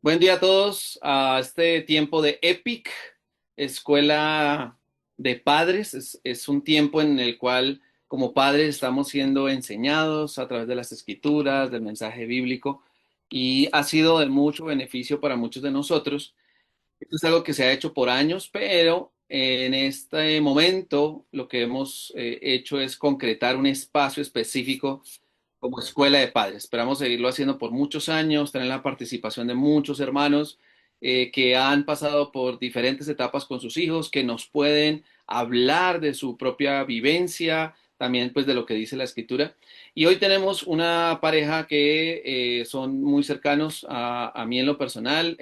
Buen día a todos a este tiempo de EPIC, Escuela de Padres. Es un tiempo en el cual como padres estamos siendo enseñados a través de las escrituras, del mensaje bíblico, y ha sido de mucho beneficio para muchos de nosotros. Esto es algo que se ha hecho por años, pero en este momento lo que hemos hecho es concretar un espacio específico como escuela de padres. Esperamos seguirlo haciendo por muchos años, tener la participación de muchos hermanos que han pasado por diferentes etapas con sus hijos, que nos pueden hablar de su propia vivencia, también pues de lo que dice la escritura. Y hoy tenemos una pareja que son muy cercanos a mí en lo personal.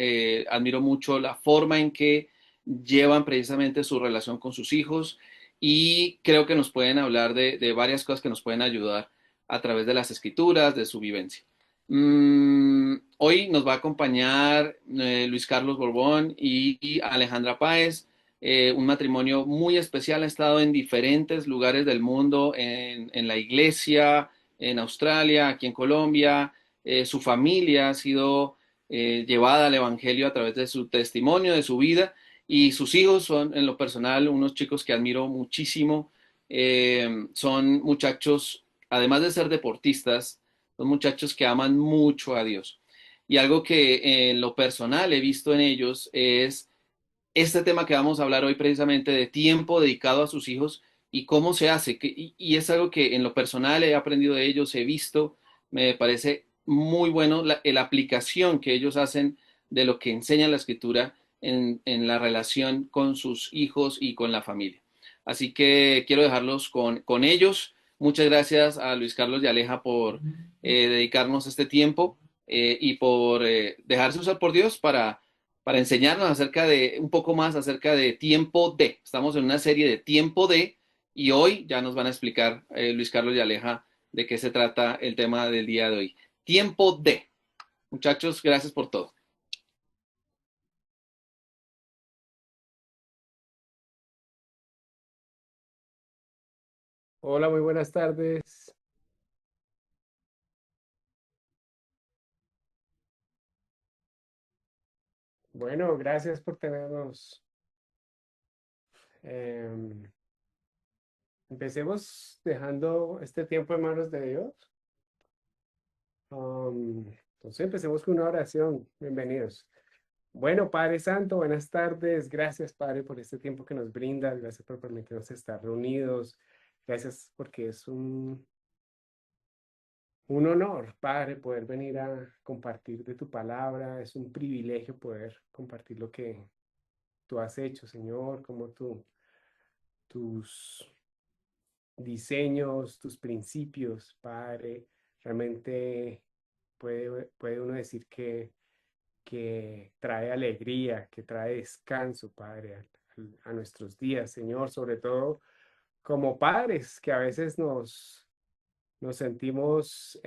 Admiro mucho la forma en que llevan precisamente su relación con sus hijos y creo que nos pueden hablar de varias cosas que nos pueden ayudar a través de las escrituras, de su vivencia. Hoy nos va a acompañar Luis Carlos Borbón y Alejandra Páez, un matrimonio muy especial, ha estado en diferentes lugares del mundo, en la iglesia, en Australia, aquí en Colombia. Su familia ha sido llevada al Evangelio a través de su testimonio, de su vida, y sus hijos son, en lo personal, unos chicos que admiro muchísimo. Son muchachos, además de ser deportistas, son muchachos que aman mucho a Dios. Y algo que en lo personal he visto en ellos es este tema que vamos a hablar hoy precisamente de tiempo dedicado a sus hijos y cómo se hace. Y es algo que en lo personal he aprendido de ellos, he visto, me parece muy bueno la aplicación que ellos hacen de lo que enseña la escritura en la relación con sus hijos y con la familia. Así que quiero dejarlos con ellos. Muchas gracias a Luis Carlos y Aleja por dedicarnos este tiempo y por dejarse usar por Dios para enseñarnos acerca de un poco más acerca de tiempo de. Estamos en una serie de tiempo de y hoy ya nos van a explicar Luis Carlos y Aleja de qué se trata el tema del día de hoy. Tiempo de. Muchachos, gracias por todo. Hola, muy buenas tardes. Bueno, gracias por tenernos. Em, Empecemos dejando este tiempo en manos de Dios. Entonces empecemos con una oración. Bienvenidos. Bueno, Padre Santo, buenas tardes. Gracias, Padre, por este tiempo que nos brindas. Gracias por permitirnos estar reunidos. Gracias porque es un honor, Padre, poder venir a compartir de tu palabra. Es un privilegio poder compartir lo que tú has hecho, Señor, como tus diseños, tus principios, Padre. Realmente puede uno decir que trae alegría, que trae descanso, Padre, a nuestros días, Señor, sobre todo como padres, que a veces nos sentimos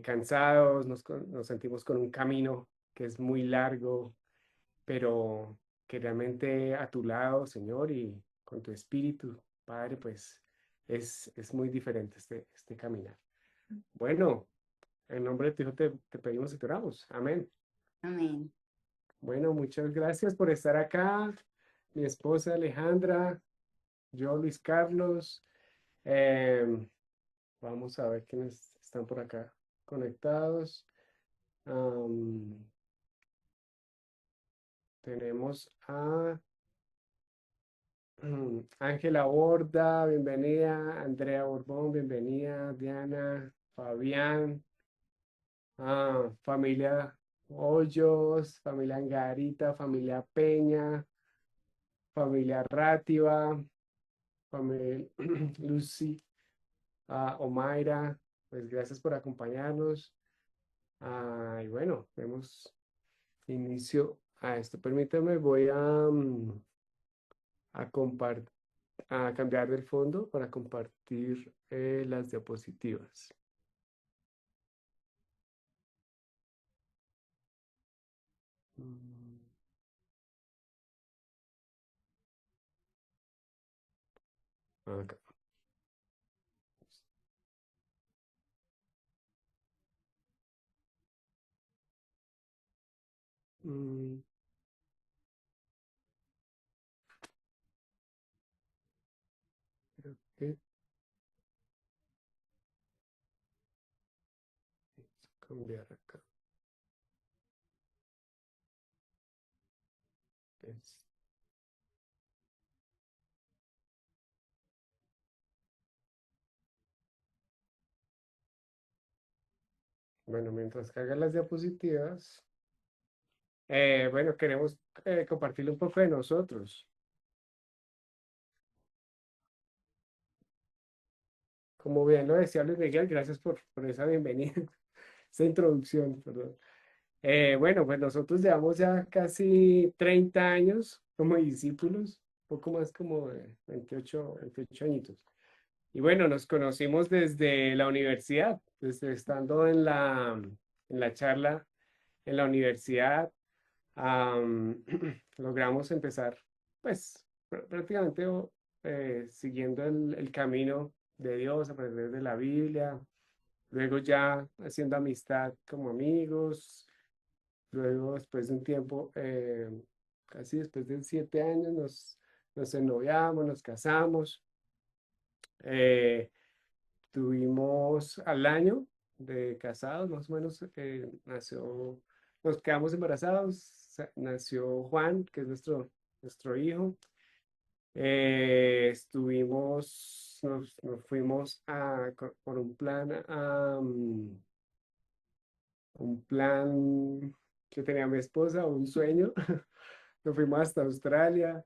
cansados, nos sentimos con un camino que es muy largo, pero que realmente a tu lado, Señor, y con tu espíritu, Padre, pues es muy diferente este caminar. Bueno, en nombre de tu Hijo te pedimos y te oramos. Amén. Amén. Bueno, muchas gracias por estar acá. Mi esposa Alejandra, yo Luis Carlos. Em, Vamos a ver quiénes están por acá conectados. Am, Tenemos a Ángela Borda, bienvenida. Andrea Borbón, bienvenida. Diana, Fabián, familia Hoyos, familia Angarita, familia Peña, familia Rátiva, familia Lucy, Omaira, pues gracias por acompañarnos. Y bueno, vemos inicio a esto. Permítame, voy a compartir. A cambiar del fondo para compartir las diapositivas. Mm, Acá. Mm, creo que vamos a cambiar acá. Es- Bueno, mientras cargan las diapositivas, bueno, queremos compartirle un poco de nosotros. Como bien lo decía Luis Miguel, gracias por esa bienvenida, esa introducción, perdón. Bueno, pues nosotros llevamos ya casi 30 años como discípulos, poco más como 28 añitos. Y bueno, nos conocimos desde la universidad, desde estando en la charla en la universidad. am, Logramos empezar, pues, prácticamente siguiendo el camino de Dios, aprender de la Biblia, luego ya haciendo amistad como amigos. Luego, después de un tiempo, casi después de 7 años, nos ennoviamos, nos casamos. eh, Tuvimos al año de casados, más o menos, nos quedamos embarazados, nació Juan, que es nuestro hijo. Nos fuimos por un plan que tenía mi esposa, un sueño. Nos fuimos hasta Australia,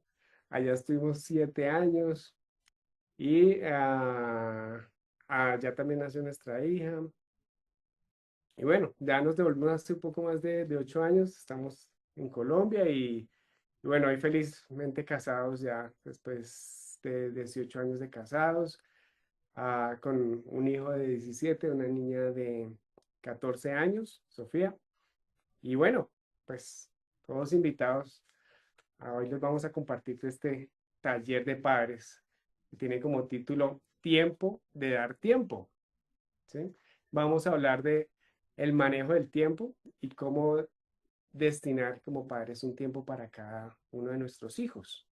allá estuvimos 7 años y allá también nació nuestra hija. Y bueno, ya nos devolvimos hace un poco más de 8 años, estamos en Colombia y bueno, hoy felizmente casados ya después de 18 años de casados, con un hijo de 17, una niña de 14 años, Sofía. Y bueno, pues todos invitados. Hoy les vamos a compartir este taller de padres que tiene como título Tiempo de dar tiempo, ¿sí? Vamos a hablar de el manejo del tiempo y cómo destinar como padres un tiempo para cada uno de nuestros hijos.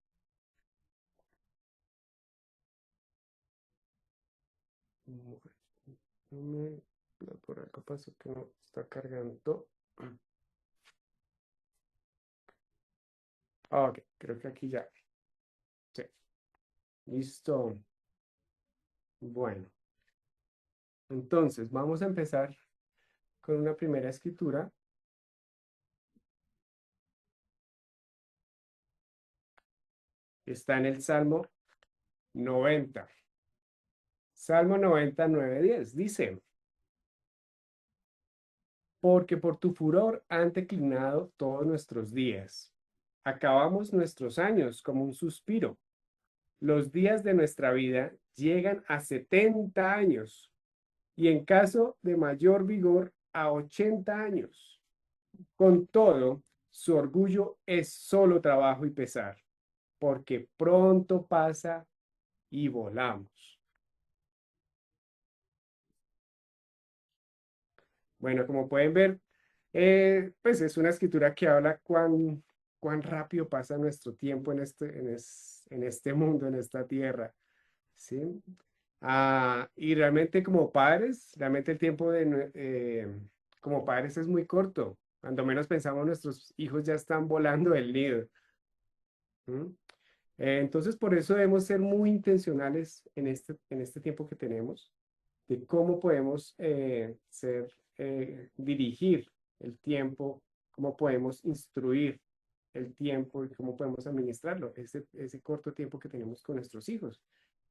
Bueno, por acá pasó que no está cargando. Ok, creo que aquí ya. Sí, listo. Bueno, entonces vamos a empezar con una primera escritura. Está en el Salmo 90. Salmo 99:10 dice, porque por tu furor han declinado todos nuestros días. Acabamos nuestros años como un suspiro. Los días de nuestra vida llegan a 70 años y en caso de mayor vigor a 80 años. Con todo, su orgullo es solo trabajo y pesar, porque pronto pasa y volamos. Bueno, como pueden ver, pues es una escritura que habla cuán rápido pasa nuestro tiempo en este mundo, en esta tierra, ¿sí? Y realmente como padres, realmente el tiempo como padres es muy corto. Cuando menos pensamos, nuestros hijos ya están volando del nido. ¿Mm? Entonces, por eso debemos ser muy intencionales en este tiempo que tenemos, de cómo podemos dirigir el tiempo, cómo podemos instruir el tiempo y cómo podemos administrarlo, ese corto tiempo que tenemos con nuestros hijos.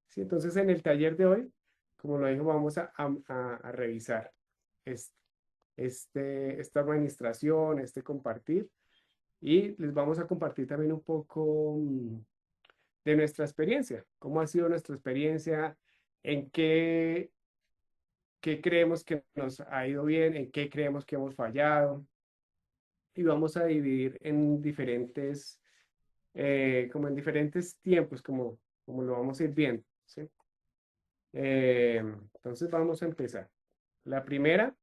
Sí, entonces, en el taller de hoy, como lo dijo, vamos a revisar es- esta administración, este compartir, y les vamos a compartir también un poco de nuestra experiencia, cómo ha sido nuestra experiencia, en qué creemos que nos ha ido bien, en qué creemos que hemos fallado, y vamos a dividir en como en diferentes tiempos, como lo vamos a ir viendo, ¿sí? Entonces vamos a empezar. La primera,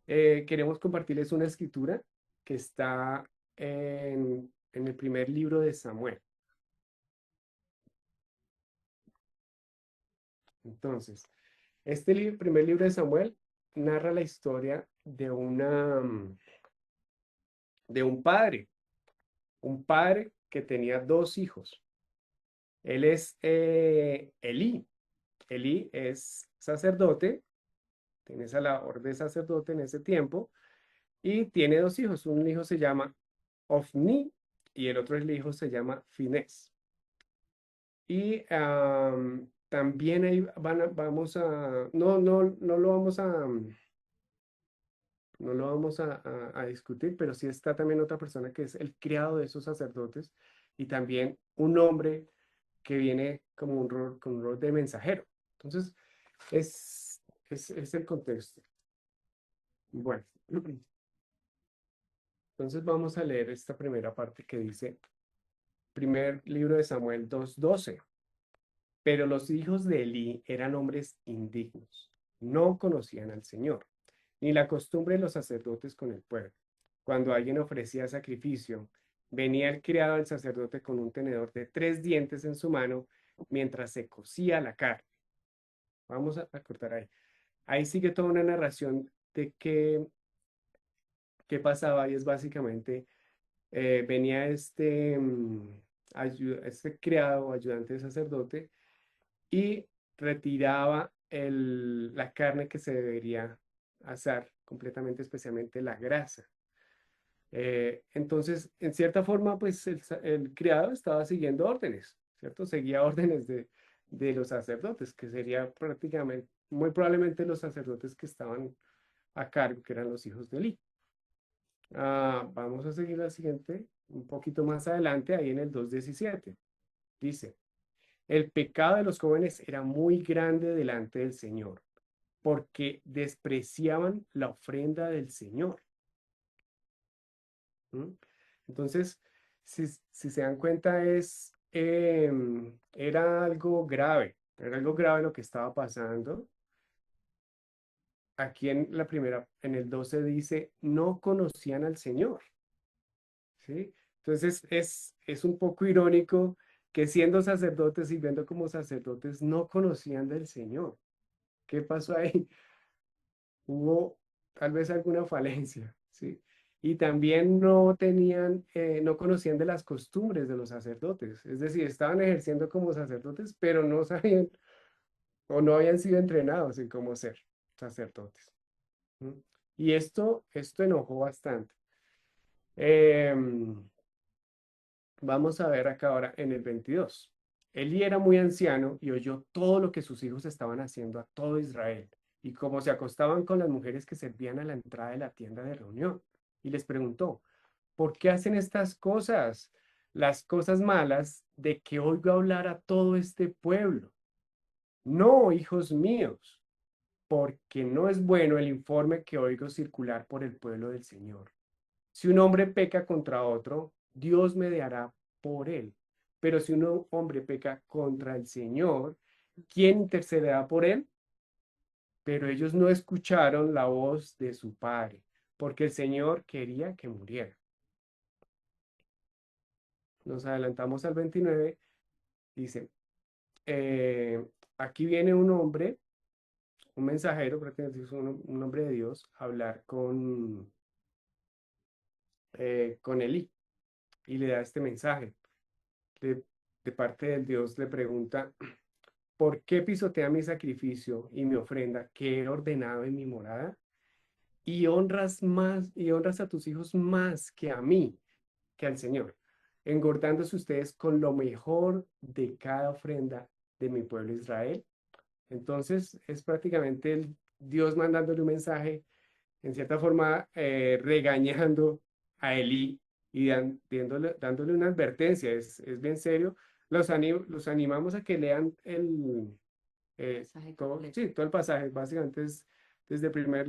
queremos compartirles una escritura que está en el primer libro de Samuel. Entonces, este primer libro de Samuel narra la historia de un padre que tenía dos hijos. Él es Elí. Elí es sacerdote, tiene esa labor de sacerdote en ese tiempo, y tiene dos hijos. Un hijo se llama Ofni y el otro hijo se llama Finés. Y también ahí vamos a, no lo vamos a, no lo vamos a discutir, pero sí está también otra persona que es el criado de esos sacerdotes y también un hombre que viene como un rol, con un rol de mensajero. Entonces, es el contexto. Bueno, entonces vamos a leer esta primera parte que dice, primer libro de Samuel 2:12. Pero los hijos de Elí eran hombres indignos, no conocían al Señor, ni la costumbre de los sacerdotes con el pueblo. Cuando alguien ofrecía sacrificio, venía el criado del sacerdote con un tenedor de 3 dientes en su mano mientras se cocía la carne. Vamos a cortar ahí. Ahí sigue toda una narración de qué pasaba y es básicamente, venía este criado o ayudante de sacerdote y retiraba la carne que se debería asar completamente, especialmente la grasa. Entonces, en cierta forma, pues el criado estaba siguiendo órdenes, ¿cierto? Seguía órdenes de los sacerdotes, que sería prácticamente, muy probablemente los sacerdotes que estaban a cargo, que eran los hijos de Eli. Vamos a seguir la siguiente, un poquito más adelante, ahí en el 2:17. Dice, el pecado de los jóvenes era muy grande delante del Señor, porque despreciaban la ofrenda del Señor. ¿Mm? Entonces, si se dan cuenta, era algo grave lo que estaba pasando. Aquí en el 12 dice, no conocían al Señor, ¿sí? Entonces, es un poco irónico que siendo sacerdotes y viendo como sacerdotes no conocían del Señor. ¿Qué pasó ahí? Hubo tal vez alguna falencia, ¿sí? Y también no conocían de las costumbres de los sacerdotes, es decir, estaban ejerciendo como sacerdotes, pero no sabían o no habían sido entrenados en cómo ser sacerdotes. ¿Mm? Y esto enojó bastante. Em, Vamos a ver acá ahora en el 22. Elí era muy anciano y oyó todo lo que sus hijos estaban haciendo a todo Israel y cómo se acostaban con las mujeres que servían a la entrada de la tienda de reunión. Y les preguntó, ¿por qué hacen estas cosas? Las cosas malas de que oigo hablar a todo este pueblo. No, hijos míos, porque no es bueno el informe que oigo circular por el pueblo del Señor. Si un hombre peca contra otro, Dios mediará por él. Pero si un hombre peca contra el Señor, ¿quién intercederá por él? Pero ellos no escucharon la voz de su padre, porque el Señor quería que muriera. Nos adelantamos al 29. Dice, eh, aquí viene un hombre, un mensajero, prácticamente es un hombre de Dios, a hablar con Elí y le da este mensaje. De, de parte del Dios le pregunta, ¿por qué pisotea mi sacrificio y mi ofrenda que he ordenado en mi morada? Y honras a tus hijos más que a mí, que al Señor, engordándose ustedes con lo mejor de cada ofrenda de mi pueblo Israel. Entonces es prácticamente el Dios mandándole un mensaje, en cierta forma regañando a Elí y dándole una advertencia. Es bien serio. Los animamos a que lean Mensaje todo, completo. sí, todo el pasaje. Básicamente es desde el primer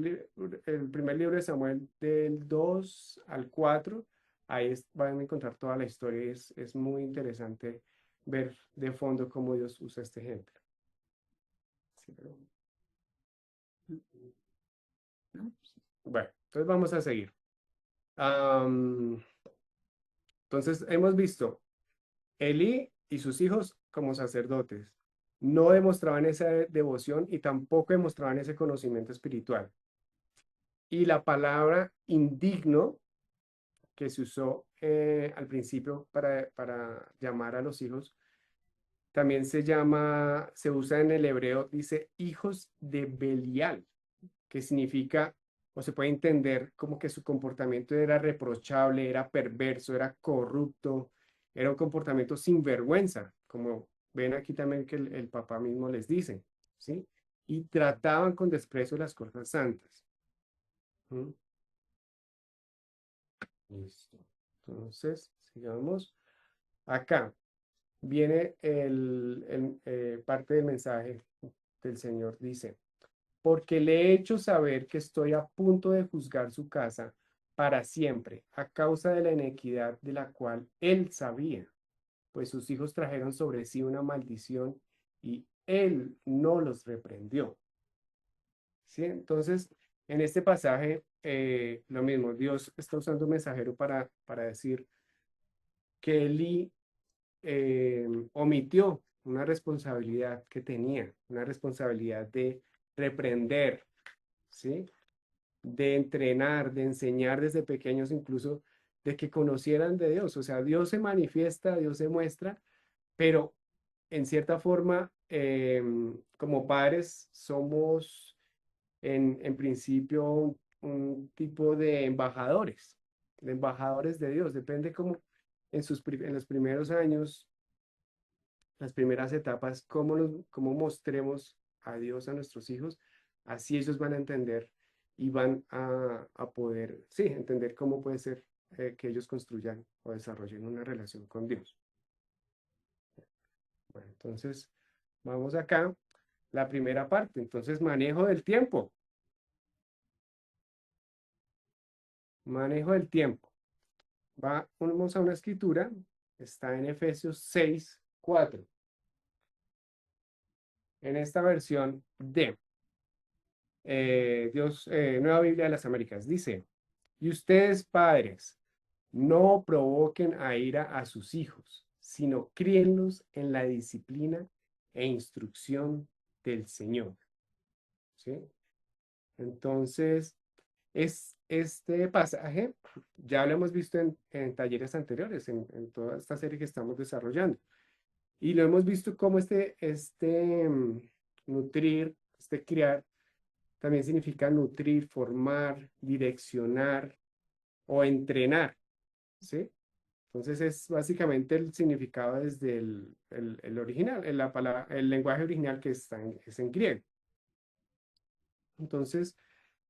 libro de Samuel del 2 al 4. Ahí van a encontrar toda la historia y es muy interesante ver de fondo cómo Dios usa este ejemplo. Sí, ¿No? bueno, entonces vamos a seguir. Am, Entonces hemos visto Elí y sus hijos como sacerdotes. No demostraban esa devoción y tampoco demostraban ese conocimiento espiritual. Y la palabra indigno que se usó al principio para llamar a los hijos, también se usa en el hebreo, dice hijos de Belial, que significa, o se puede entender como que su comportamiento era reprochable, era perverso, era corrupto, era un comportamiento sin vergüenza, como ven aquí también que el papá mismo les dice, ¿sí? Y trataban con desprecio las cosas santas. ¿Mm? Listo. Entonces, sigamos. Acá viene parte del mensaje del Señor. Dice, porque le he hecho saber que estoy a punto de juzgar su casa para siempre, a causa de la inequidad de la cual él sabía, pues sus hijos trajeron sobre sí una maldición y él no los reprendió. ¿Sí? Entonces, en este pasaje, lo mismo, Dios está usando un mensajero para decir que Eli omitió una responsabilidad que tenía, una responsabilidad de reprender, ¿sí? De entrenar, de enseñar desde pequeños incluso, de que conocieran de Dios. O sea, Dios se manifiesta, Dios se muestra, pero en cierta forma, como padres, somos en principio un tipo de embajadores de Dios. Depende cómo en los primeros años, las primeras etapas, cómo mostremos a Dios a nuestros hijos, así ellos van a entender y van a poder, sí, entender cómo puede ser que ellos construyan o desarrollen una relación con Dios. Bueno, entonces, vamos acá, la primera parte, entonces, manejo del tiempo. Manejo del tiempo. Vamos a una escritura, está en Efesios 6:4. En esta versión de Nueva Biblia de las Américas, dice, y ustedes padres, no provoquen a ira a sus hijos, sino críenlos en la disciplina e instrucción del Señor. ¿Sí? Entonces, este pasaje ya lo hemos visto en talleres anteriores, en toda esta serie que estamos desarrollando. Y lo hemos visto como nutrir, criar, también significa nutrir, formar, direccionar o entrenar, ¿sí? Entonces es básicamente el significado desde el original, el lenguaje original que es en griego. Entonces,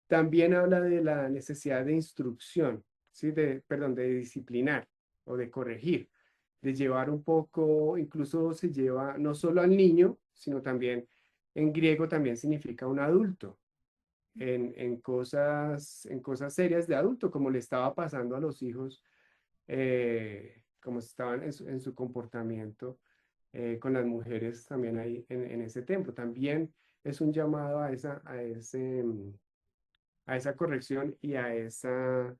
también habla de la necesidad de instrucción, ¿sí? Perdón, de disciplinar o de corregir, de llevar un poco, incluso se lleva no solo al niño, sino también en griego también significa un adulto, en cosas serias de adulto, como le estaba pasando a los hijos, como estaban en su comportamiento con las mujeres también ahí en ese templo. También es un llamado a esa corrección y a ese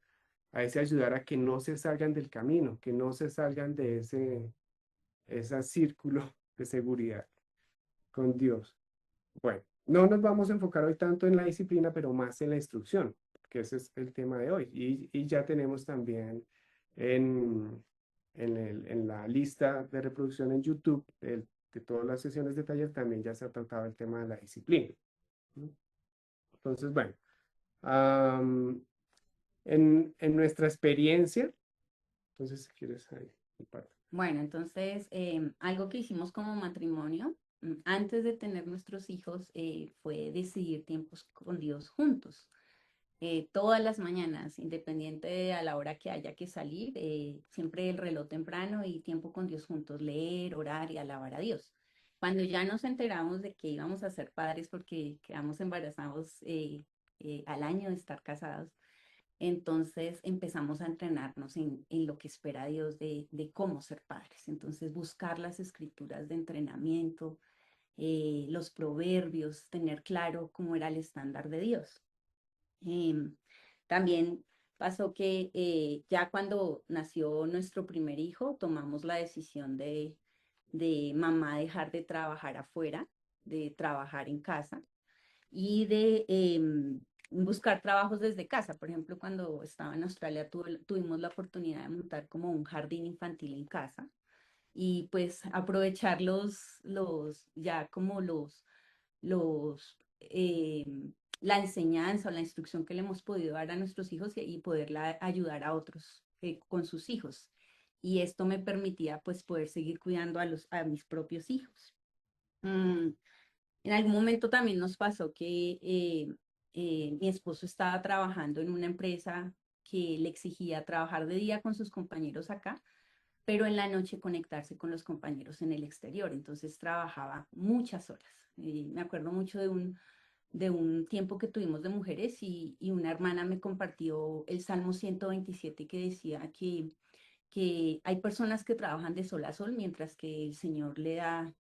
ayudar a que no se salgan del camino, que no se salgan de ese círculo de seguridad con Dios. Bueno, no nos vamos a enfocar hoy tanto en la disciplina, pero más en la instrucción, que ese es el tema de hoy. Y ya tenemos también en la lista de reproducción en YouTube de todas las sesiones de taller, también ya se ha tratado el tema de la disciplina. Entonces, bueno, en nuestra experiencia, entonces, si quieres, ahí, parte. Bueno, entonces, algo que hicimos como matrimonio, antes de tener nuestros hijos, fue decidir tiempos con Dios juntos. Todas las mañanas, independiente de a la hora que haya que salir, siempre el reloj temprano y tiempo con Dios juntos, leer, orar y alabar a Dios. Cuando ya nos enteramos de que íbamos a ser padres porque quedamos embarazados al año de estar casados, entonces empezamos a entrenarnos en lo que espera Dios de cómo ser padres. Entonces buscar las escrituras de entrenamiento, los proverbios, tener claro cómo era el estándar de Dios. También pasó que ya cuando nació nuestro primer hijo, tomamos la decisión de mamá dejar de trabajar afuera, de trabajar en casa y de buscar trabajos desde casa. Por ejemplo, cuando estaba en Australia tuvimos la oportunidad de montar como un jardín infantil en casa y pues aprovechar ya como los, la enseñanza o la instrucción que le hemos podido dar a nuestros hijos y poderla ayudar a otros con sus hijos. Y esto me permitía pues poder seguir cuidando a mis propios hijos. Mm, en algún momento también nos pasó que mi esposo estaba trabajando en una empresa que le exigía trabajar de día con sus compañeros acá, pero en la noche conectarse con los compañeros en el exterior. Entonces trabajaba muchas horas. Me acuerdo mucho de un tiempo que tuvimos de mujeres y una hermana me compartió el Salmo 127 que decía que hay personas que trabajan de sol a sol mientras que el Señor le da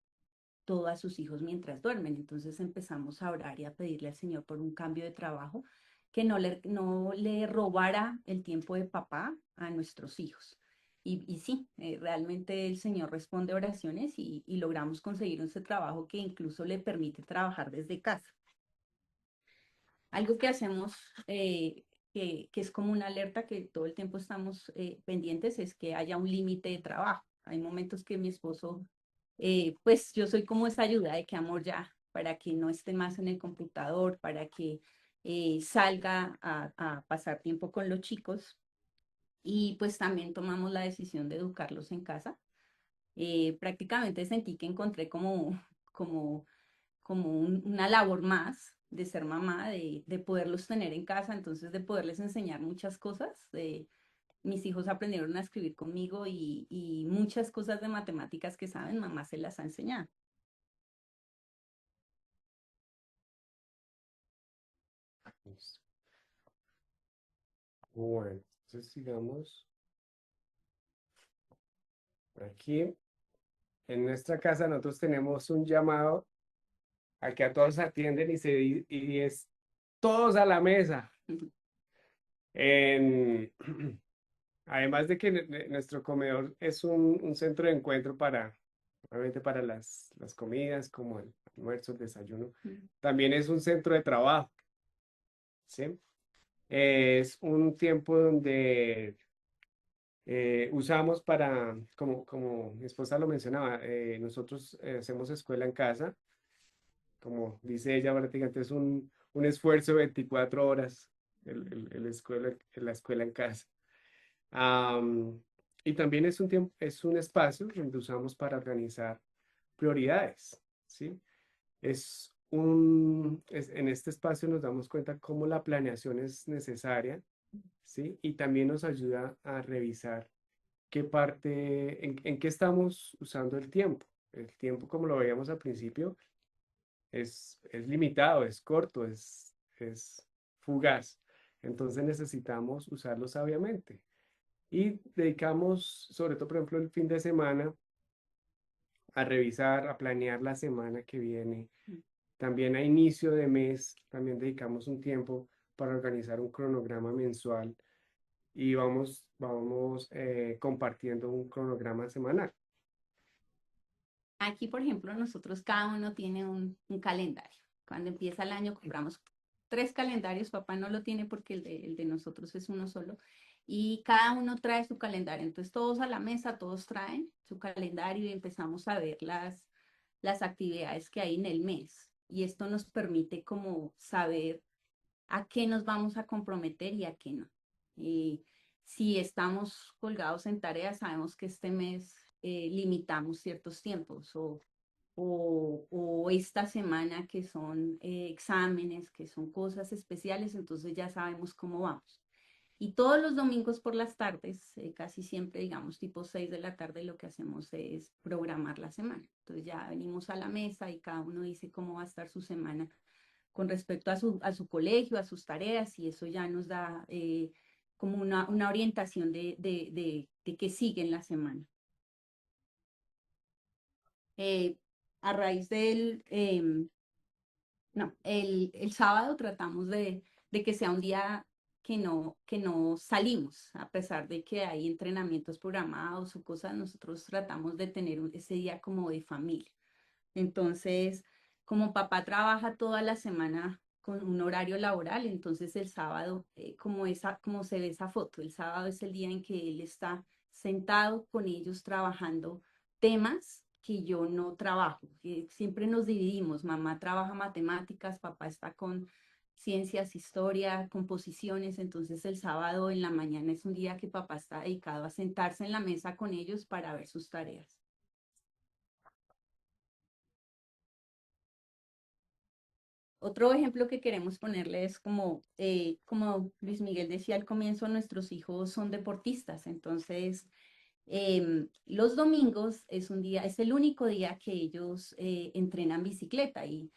todo a sus hijos mientras duermen. Entonces empezamos a orar y a pedirle al Señor por un cambio de trabajo que no le robara el tiempo de papá a nuestros hijos. Y sí, realmente el Señor responde oraciones y logramos conseguir ese trabajo que incluso le permite trabajar desde casa. Algo que hacemos, que es como una alerta que todo el tiempo estamos pendientes, es que haya un límite de trabajo. Hay momentos que mi esposo, pues yo soy como esa ayuda de que amor ya, para que no esté más en el computador, para que salga a pasar tiempo con los chicos. Y pues también tomamos la decisión de educarlos en casa. Prácticamente sentí que encontré como una labor más de ser mamá, de poderlos tener en casa, entonces de poderles enseñar muchas cosas. Mis hijos aprendieron a escribir conmigo y muchas cosas de matemáticas que saben, mamá se las ha enseñado. Listo. Bueno, entonces sigamos por aquí. En nuestra casa nosotros tenemos un llamado al que a todos atienden y es todos a la mesa. En, además de que nuestro comedor es un centro de encuentro obviamente para las comidas, como el almuerzo, el desayuno, también es un centro de trabajo, ¿sí? Es un tiempo donde usamos como mi esposa lo mencionaba, nosotros hacemos escuela en casa, como dice ella, prácticamente es un esfuerzo de 24 horas la escuela en casa. Am, y también es un tiempo, es un espacio donde usamos para organizar prioridades, ¿sí? En este espacio nos damos cuenta cómo la planeación es necesaria, ¿sí? Y también nos ayuda a revisar en qué estamos usando el tiempo. El tiempo, como lo veíamos al principio, es limitado, es corto, es fugaz. Entonces necesitamos usarlo sabiamente. Y dedicamos, sobre todo, por ejemplo, el fin de semana, a revisar, a planear la semana que viene. También a inicio de mes, también dedicamos un tiempo para organizar un cronograma mensual y vamos compartiendo un cronograma semanal. Aquí, por ejemplo, nosotros cada uno tiene un calendario. Cuando empieza el año compramos 3 calendarios, papá no lo tiene porque el de nosotros es uno solo, y cada uno trae su calendario. Entonces todos a la mesa, todos traen su calendario y empezamos a ver las actividades que hay en el mes. Y esto nos permite como saber a qué nos vamos a comprometer y a qué no. Y si estamos colgados en tareas, sabemos que este mes limitamos ciertos tiempos o esta semana que son exámenes, que son cosas especiales, entonces ya sabemos cómo vamos. Y todos los domingos por las tardes, casi siempre, digamos, tipo 6 de la tarde, lo que hacemos es programar la semana. Entonces ya venimos a la mesa y cada uno dice cómo va a estar su semana con respecto a su colegio, a sus tareas, y eso ya nos da como una orientación de qué sigue en la semana. A raíz no, el sábado tratamos de que sea un día que no salimos, a pesar de que hay entrenamientos programados o cosas, nosotros tratamos de tener ese día como de familia. Entonces, como papá trabaja toda la semana con un horario laboral, entonces el sábado, como se ve esa foto, el sábado es el día en que él está sentado con ellos trabajando temas que yo no trabajo. Siempre nos dividimos, mamá trabaja matemáticas, papá está con ciencias, historia, composiciones, entonces el sábado en la mañana es un día que papá está dedicado a sentarse en la mesa con ellos para ver sus tareas. Otro ejemplo que queremos ponerle es como Luis Miguel decía al comienzo, nuestros hijos son deportistas, entonces los domingos es el único día que ellos entrenan bicicleta y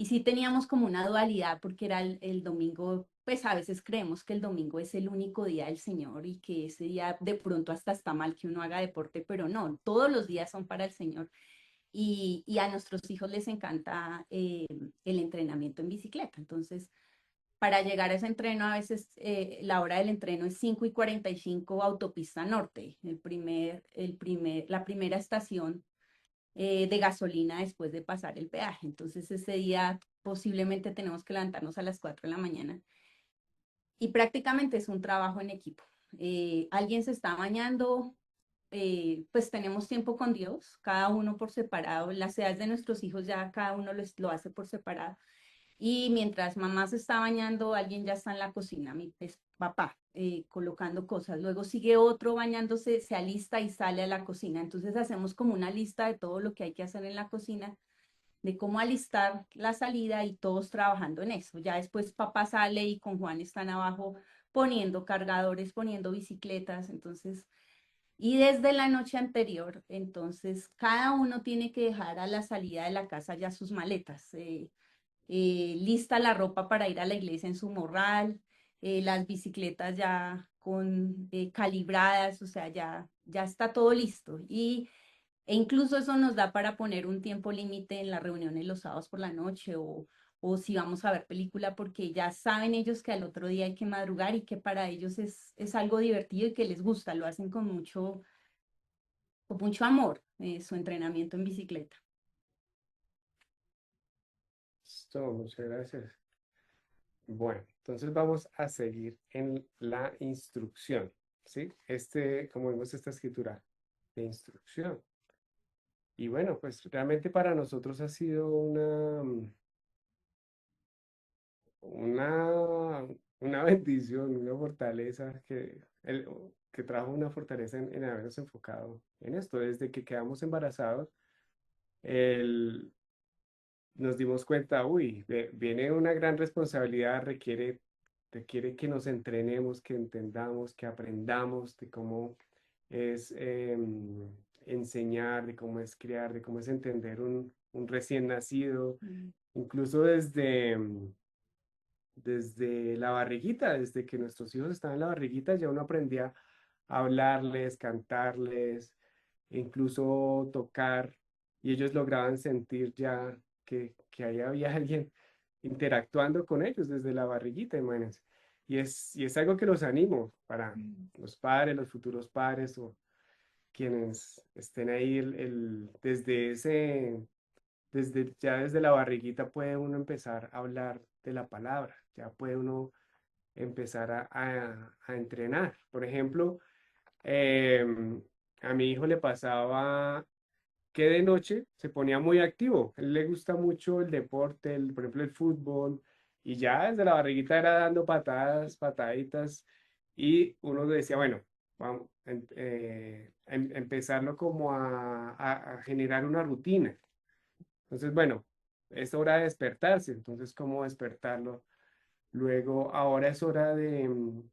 sí teníamos como una dualidad porque era el domingo, pues a veces creemos que el domingo es el único día del Señor y que ese día de pronto hasta está mal que uno haga deporte, pero no, todos los días son para el Señor. Y a nuestros hijos les encanta el entrenamiento en bicicleta. Entonces, para llegar a ese entreno, a veces la hora del entreno es 5:45 autopista norte, la primera estación de gasolina después de pasar el peaje. Entonces, ese día posiblemente tenemos que levantarnos a las 4 de la mañana. Y prácticamente es un trabajo en equipo. Alguien se está bañando, pues tenemos tiempo con Dios, cada uno por separado, las edades de nuestros hijos ya cada uno lo hace por separado. Y mientras mamá se está bañando, alguien ya está en la cocina, es papá, colocando cosas. Luego sigue otro bañándose, se alista y sale a la cocina. Entonces hacemos como una lista de todo lo que hay que hacer en la cocina, de cómo alistar la salida y todos trabajando en eso. Ya después papá sale y con Juan están abajo poniendo cargadores, poniendo bicicletas. Entonces y desde la noche anterior, entonces, cada uno tiene que dejar a la salida de la casa ya sus maletas, lista la ropa para ir a la iglesia en su morral, las bicicletas ya calibradas, o sea, ya está todo listo. E incluso eso nos da para poner un tiempo límite en las reuniones los sábados por la noche o si vamos a ver película, porque ya saben ellos que al otro día hay que madrugar y que para ellos es algo divertido y que les gusta, lo hacen con mucho amor, su entrenamiento en bicicleta. Listo, muchas gracias. Bueno, entonces vamos a seguir en la instrucción, ¿sí? Como vemos, esta escritura de instrucción. Y bueno, pues realmente para nosotros ha sido una bendición, una fortaleza que trajo una fortaleza en habernos enfocado en esto. Desde que quedamos embarazados, nos dimos cuenta, uy, viene una gran responsabilidad, requiere que nos entrenemos, que entendamos, que aprendamos de cómo es enseñar, de cómo es criar, de cómo es entender un recién nacido, incluso desde la barriguita, desde que nuestros hijos estaban en la barriguita, ya uno aprendía a hablarles, cantarles, incluso tocar, y ellos lograban sentir ya que ahí había alguien interactuando con ellos desde la barriguita, imagínense. Y es algo que los animo para los padres, los futuros padres o quienes estén ahí desde la barriguita puede uno empezar a hablar de la palabra, ya puede uno empezar a entrenar. Por ejemplo, a mi hijo le pasaba que de noche se ponía muy activo. A él le gusta mucho el deporte, por ejemplo, el fútbol, y ya desde la barriguita era dando patadas, pataditas, y uno decía, bueno, vamos empezarlo como a generar una rutina. Entonces, bueno, es hora de despertarse, entonces, ¿cómo despertarlo? Luego, ahora es hora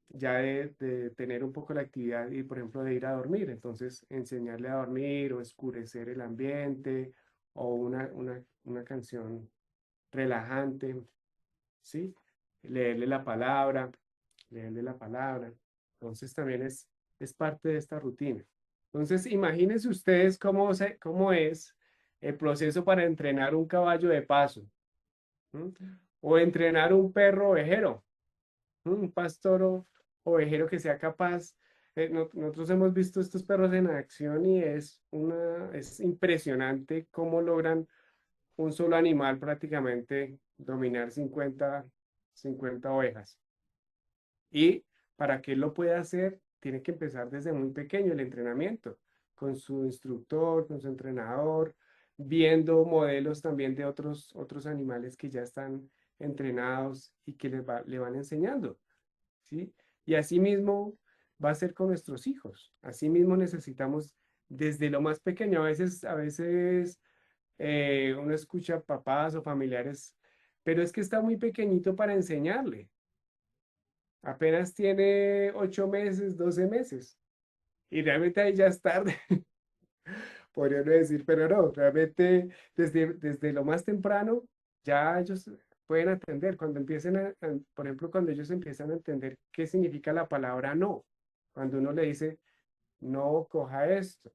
ya de tener un poco la actividad y, por ejemplo, de ir a dormir. Entonces, enseñarle a dormir o escurecer el ambiente o una canción relajante, ¿sí? Leerle la palabra, leerle la palabra. Entonces, también es parte de esta rutina. Entonces, imagínense ustedes cómo es el proceso para entrenar un caballo de paso, ¿m? O entrenar un perro ovejero. un pastor o ovejero que sea capaz. Nosotros hemos visto estos perros en acción y es impresionante cómo logran un solo animal prácticamente dominar 50 ovejas. Y para que él lo pueda hacer, tiene que empezar desde muy pequeño el entrenamiento, con su instructor, con su entrenador, viendo modelos también de otros animales que ya están entrenados y que le van enseñando, ¿sí? Y así mismo va a ser con nuestros hijos. Así mismo necesitamos desde lo más pequeño. A veces uno escucha papás o familiares, pero es que está muy pequeñito para enseñarle. Apenas tiene 8 meses, 12 meses. Y realmente ahí ya es tarde, podría uno decir, pero no, realmente desde lo más temprano ya ellos pueden atender. Cuando empiecen por ejemplo, cuando ellos empiezan a entender qué significa la palabra no. Cuando uno le dice, no coja esto.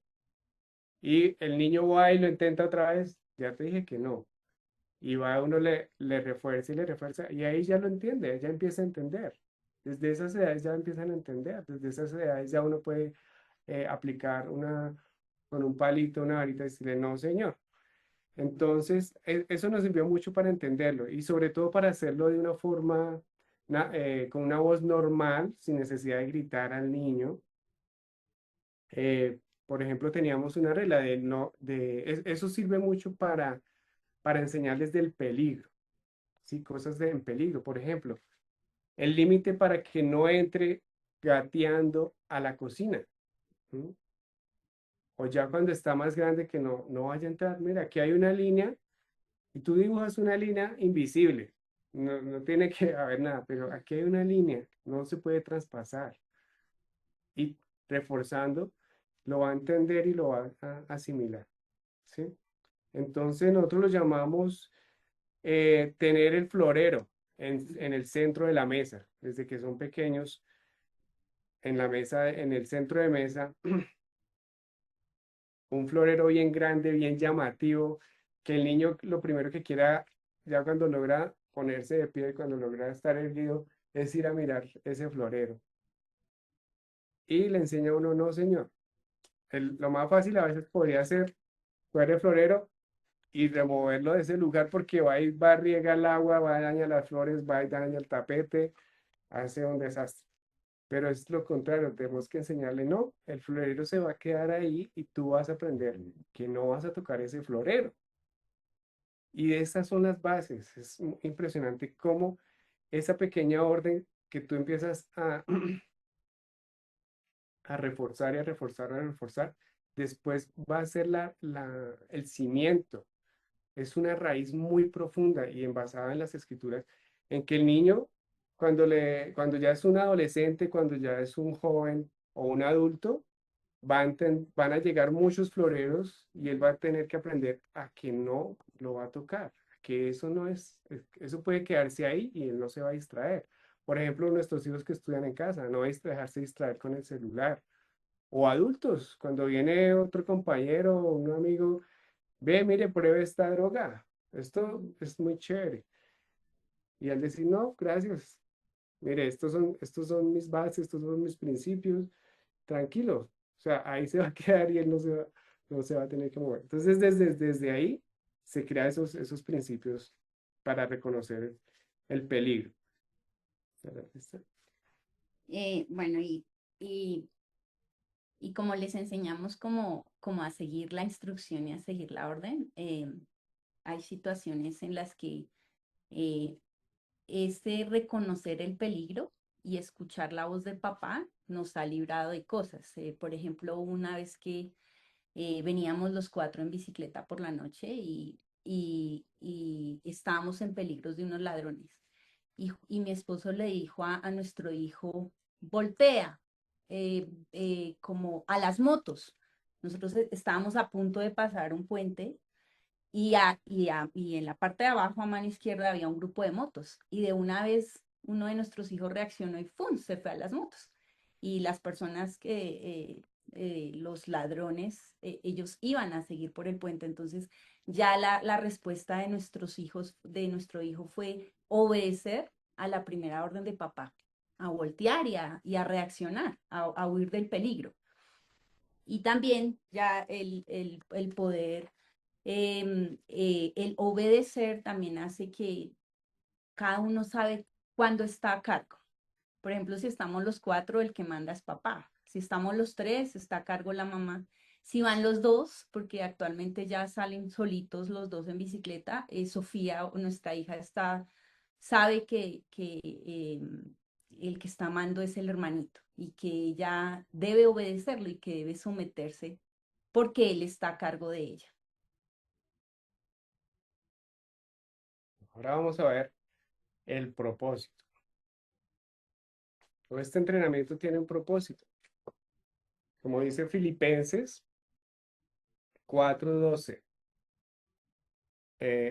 Y el niño va y lo intenta otra vez, ya te dije que no. Y va uno le refuerza y le refuerza, y ahí ya lo entiende, ya empieza a entender. Desde esas edades ya empiezan a entender, desde esas edades ya uno puede aplicar con un palito, una varita y decirle, no, señor. Entonces, eso nos sirvió mucho para entenderlo y sobre todo para hacerlo de una forma, con una voz normal, sin necesidad de gritar al niño. Por ejemplo, teníamos una regla de no, eso sirve mucho para enseñarles del peligro, ¿sí? Cosas en peligro. Por ejemplo, el límite para que no entre gateando a la cocina. ¿Sí? O ya cuando está más grande que no vaya a entrar. Mira, aquí hay una línea y tú dibujas una línea invisible. No tiene que haber nada, pero aquí hay una línea, no se puede traspasar. Y reforzando, lo va a entender y lo va a asimilar. ¿Sí? Entonces nosotros lo llamamos tener el florero en el centro de la mesa, desde que son pequeños, en la mesa, en el centro de mesa, un florero bien grande, bien llamativo, que el niño lo primero que quiera, ya cuando logra ponerse de pie, cuando logra estar erguido, es ir a mirar ese florero. Y le enseña a uno, no, señor. Lo más fácil a veces podría ser coger el florero y removerlo de ese lugar porque va a riegar el agua, va a dañar las flores, va a dañar el tapete, hace un desastre. Pero es lo contrario, tenemos que enseñarle, no, el florero se va a quedar ahí y tú vas a aprender que no vas a tocar ese florero. Y esas son las bases. Es impresionante cómo esa pequeña orden que tú empiezas a reforzar y a reforzar, a reforzar, después va a ser el cimiento. Es una raíz muy profunda y basada en las escrituras, en que el niño, cuando ya es un adolescente, cuando ya es un joven o un adulto, van a llegar muchos floreros y él va a tener que aprender a que no lo va a tocar, que eso no eso puede quedarse ahí y él no se va a distraer. Por ejemplo, nuestros hijos que estudian en casa, no va a dejarse distraer con el celular. O adultos, cuando viene otro compañero o un amigo, ve, mire, pruebe esta droga, esto es muy chévere. Y él decir, no, gracias, mire, estos son mis bases, estos son mis principios, tranquilo. O sea, ahí se va a quedar y él no se va a tener que mover. Entonces, desde ahí se crean esos principios para reconocer el peligro. Bueno, y, y como les enseñamos como a seguir la instrucción y a seguir la orden, hay situaciones en las que eh, ese reconocer el peligro y escuchar la voz del papá nos ha librado de cosas. Por ejemplo, una vez que veníamos los cuatro en bicicleta por la noche y estábamos en peligros de unos ladrones. Y mi esposo le dijo a nuestro hijo, voltea, como a las motos. Nosotros estábamos a punto de pasar un puente y en la parte de abajo, a mano izquierda, había un grupo de motos. Y de una vez uno de nuestros hijos reaccionó y ¡fum! Se fue a las motos. Y las personas los ladrones, ellos iban a seguir por el puente. Entonces, ya la respuesta de nuestros hijos, de nuestro hijo, fue obedecer a la primera orden de papá. a voltear y a reaccionar, a huir del peligro. Y también ya el poder, el obedecer también hace que cada uno sabe cuándo está a cargo. Por ejemplo, si estamos los cuatro, el que manda es papá. Si estamos los tres, está a cargo la mamá. Si van los dos, porque actualmente ya salen solitos los dos en bicicleta, Sofía, nuestra hija, sabe que el que está amando es el hermanito y que ella debe obedecerlo y que debe someterse porque él está a cargo de ella. Ahora vamos a ver el propósito. Todo este entrenamiento tiene un propósito. Como dice Filipenses 4:12.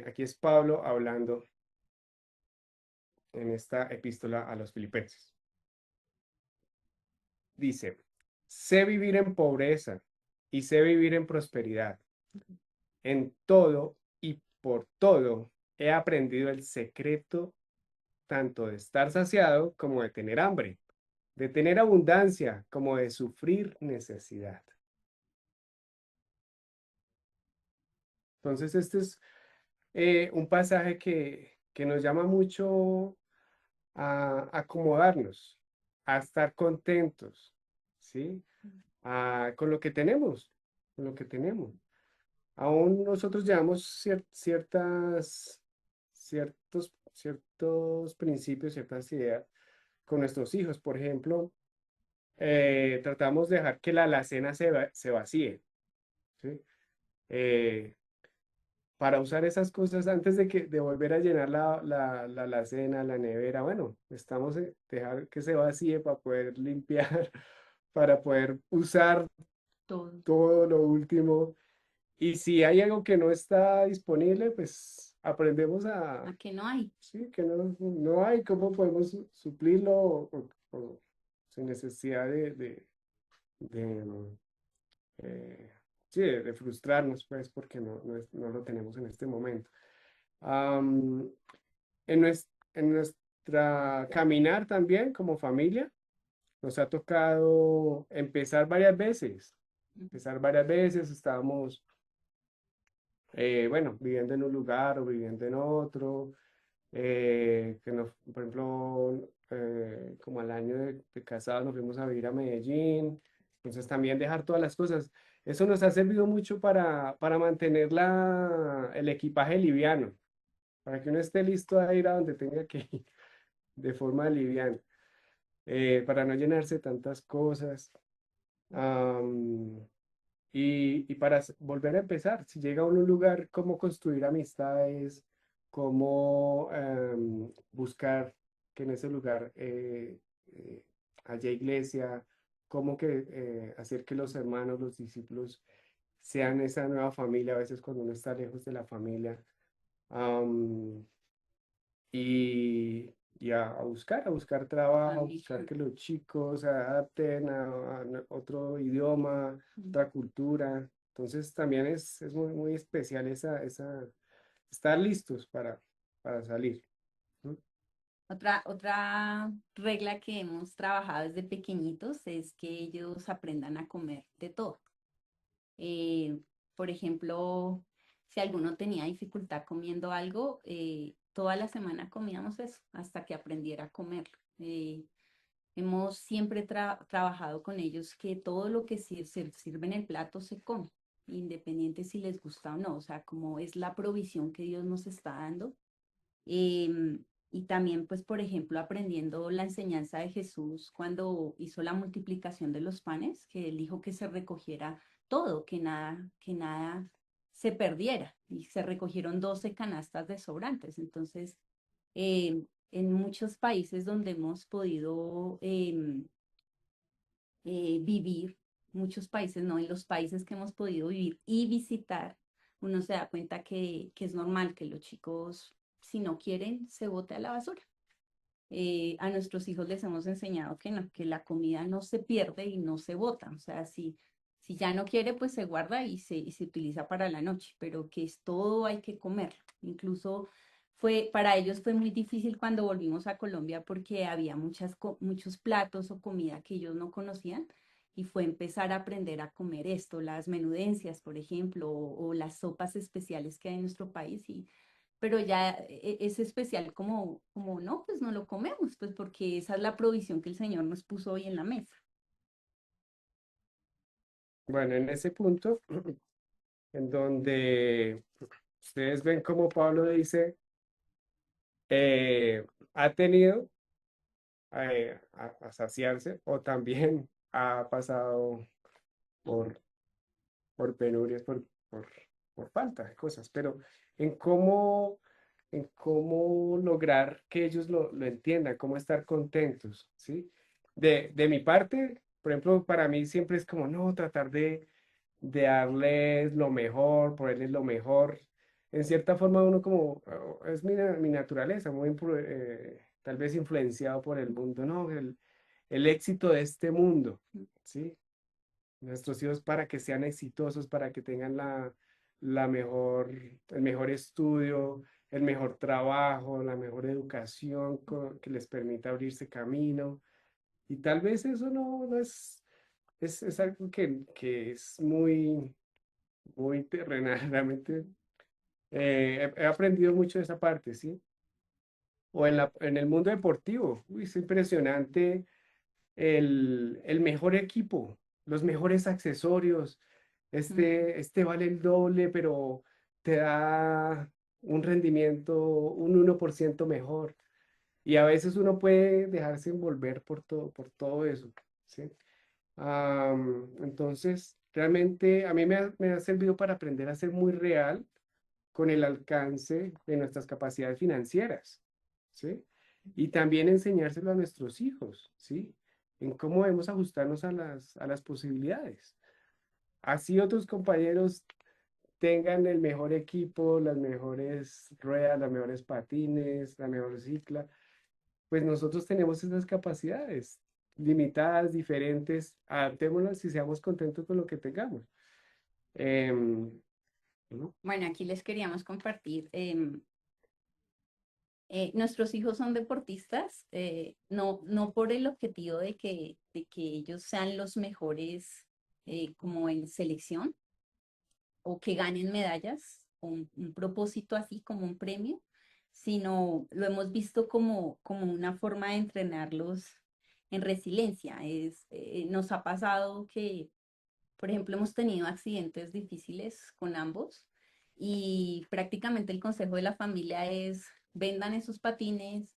Aquí es Pablo hablando en esta epístola a los filipenses. Dice, sé vivir en pobreza y sé vivir en prosperidad. En todo y por todo he aprendido el secreto tanto de estar saciado como de tener hambre, de tener abundancia como de sufrir necesidad. Entonces, este es un pasaje que nos llama mucho a acomodarnos, a estar contentos, ¿sí? Con lo que tenemos, con lo que tenemos. Aún nosotros llevamos ciertos principios, ciertas ideas con nuestros hijos. Por ejemplo, tratamos de dejar que la alacena se vacíe, ¿sí? Eh, para usar esas cosas antes de volver a llenar la alacena, la nevera. Bueno, estamos dejar que se vacíe para poder limpiar, para poder usar Todo. todo lo último. Y si hay algo que no está disponible, pues aprendemos A que no hay. sí, que no hay, cómo podemos suplirlo o sin necesidad de, eh, sí, de frustrarnos, pues, porque no lo tenemos en este momento. Am, en nuestra caminar también como familia, nos ha tocado empezar varias veces, estábamos, bueno, viviendo en un lugar o viviendo en otro, por ejemplo, como al año de casados nos fuimos a vivir a Medellín, entonces también dejar todas las cosas. Eso nos ha servido mucho para mantener el equipaje liviano, para que uno esté listo a ir a donde tenga que ir de forma liviana, para no llenarse de tantas cosas. am, y para volver a empezar, si llega a un lugar, cómo construir amistades, cómo buscar que en ese lugar haya iglesia, cómo hacer que los hermanos, los discípulos sean esa nueva familia, a veces cuando uno está lejos de la familia. am, a buscar trabajo, a buscar que los chicos se adapten a otro idioma, otra cultura. Entonces también es muy especial estar listos para salir, ¿no? Otra regla que hemos trabajado desde pequeñitos es que ellos aprendan a comer de todo. Eh, por ejemplo, si alguno tenía dificultad comiendo algo, toda la semana comíamos eso hasta que aprendiera a comerlo. Hemos siempre trabajado con ellos que todo lo que se sirve en el plato se come, independiente si les gusta o no, o sea, como es la provisión que Dios nos está dando. Y también, pues, por ejemplo, aprendiendo la enseñanza de Jesús cuando hizo la multiplicación de los panes, que él dijo que se recogiera todo, que nada se perdiera. Y se recogieron 12 canastas de sobrantes. Entonces, en muchos países donde hemos podido vivir, muchos países, no, en los países que hemos podido vivir y visitar, uno se da cuenta que es normal que los chicos, si no quieren, se bote a la basura. A nuestros hijos les hemos enseñado que no, que la comida no se pierde y no se bota. O sea, si ya no quiere, pues se guarda y se utiliza para la noche, pero que es todo hay que comerlo. Incluso para ellos fue muy difícil cuando volvimos a Colombia porque había muchos platos o comida que ellos no conocían y fue empezar a aprender a comer esto, las menudencias, por ejemplo, o las sopas especiales que hay en nuestro país pero ya es especial como no, pues no lo comemos, pues porque esa es la provisión que el Señor nos puso hoy en la mesa. Bueno, en ese punto, en donde ustedes ven como Pablo dice, eh, ha tenido a saciarse o también ha pasado por, por penurias, por, por falta de cosas, pero en en cómo lograr que ellos lo entiendan, cómo estar contentos, ¿sí? De mi parte, por ejemplo, para mí siempre es como, no, tratar de darles lo mejor, ponerles lo mejor. En cierta forma uno como, es mi naturaleza, tal vez influenciado por el mundo, ¿no? El éxito de este mundo, ¿sí? Nuestros hijos para que sean exitosos, para que tengan el mejor estudio, el mejor trabajo, la mejor educación que les permita abrirse camino. Y tal vez eso no es algo que es muy terrenal, realmente. He aprendido mucho de esa parte, ¿sí? O en el mundo deportivo, uy, es impresionante el mejor equipo, los mejores accesorios. Este vale el doble, pero te da un rendimiento un 1% mejor. Y a veces uno puede dejarse envolver por todo eso, ¿sí? Entonces, realmente a mí me ha servido para aprender a ser muy real con el alcance de nuestras capacidades financieras, ¿sí? Y también enseñárselo a nuestros hijos, ¿sí? En cómo debemos ajustarnos a a las posibilidades. Así otros compañeros tengan el mejor equipo, las mejores ruedas, las mejores patines, la mejor cicla, pues nosotros tenemos esas capacidades limitadas, diferentes, adaptémoslas y seamos contentos con lo que tengamos. Em, ¿No? Bueno, aquí les queríamos compartir. Nuestros hijos son deportistas, no por el objetivo de que ellos sean los mejores como en selección o que ganen medallas, o un propósito así como un premio, sino lo hemos visto como una forma de entrenarlos en resiliencia. Nos ha pasado que, por ejemplo, hemos tenido accidentes difíciles con ambos y prácticamente el consejo de la familia es vendan esos patines,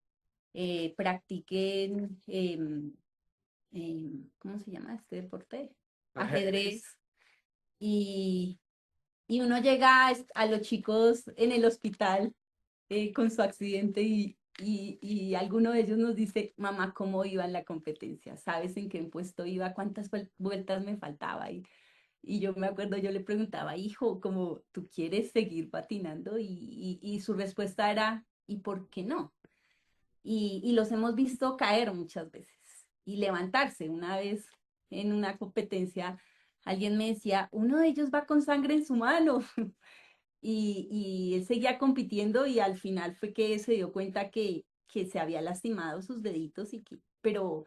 practiquen, ¿cómo se llama este deporte? Ajedrez. Y, y uno llega a los chicos en el hospital con su accidente y alguno de ellos nos dice, mamá, ¿cómo iba en la competencia? ¿Sabes en qué puesto iba? ¿Cuántas vueltas me faltaba? Y yo me acuerdo, yo le preguntaba, hijo, ¿cómo tú quieres seguir patinando? Y su respuesta era, ¿y por qué no? Y los hemos visto caer muchas veces y levantarse. Una vez en una competencia, alguien me decía, uno de ellos va con sangre en su mano. Y él seguía compitiendo y al final fue que se dio cuenta que se había lastimado sus deditos pero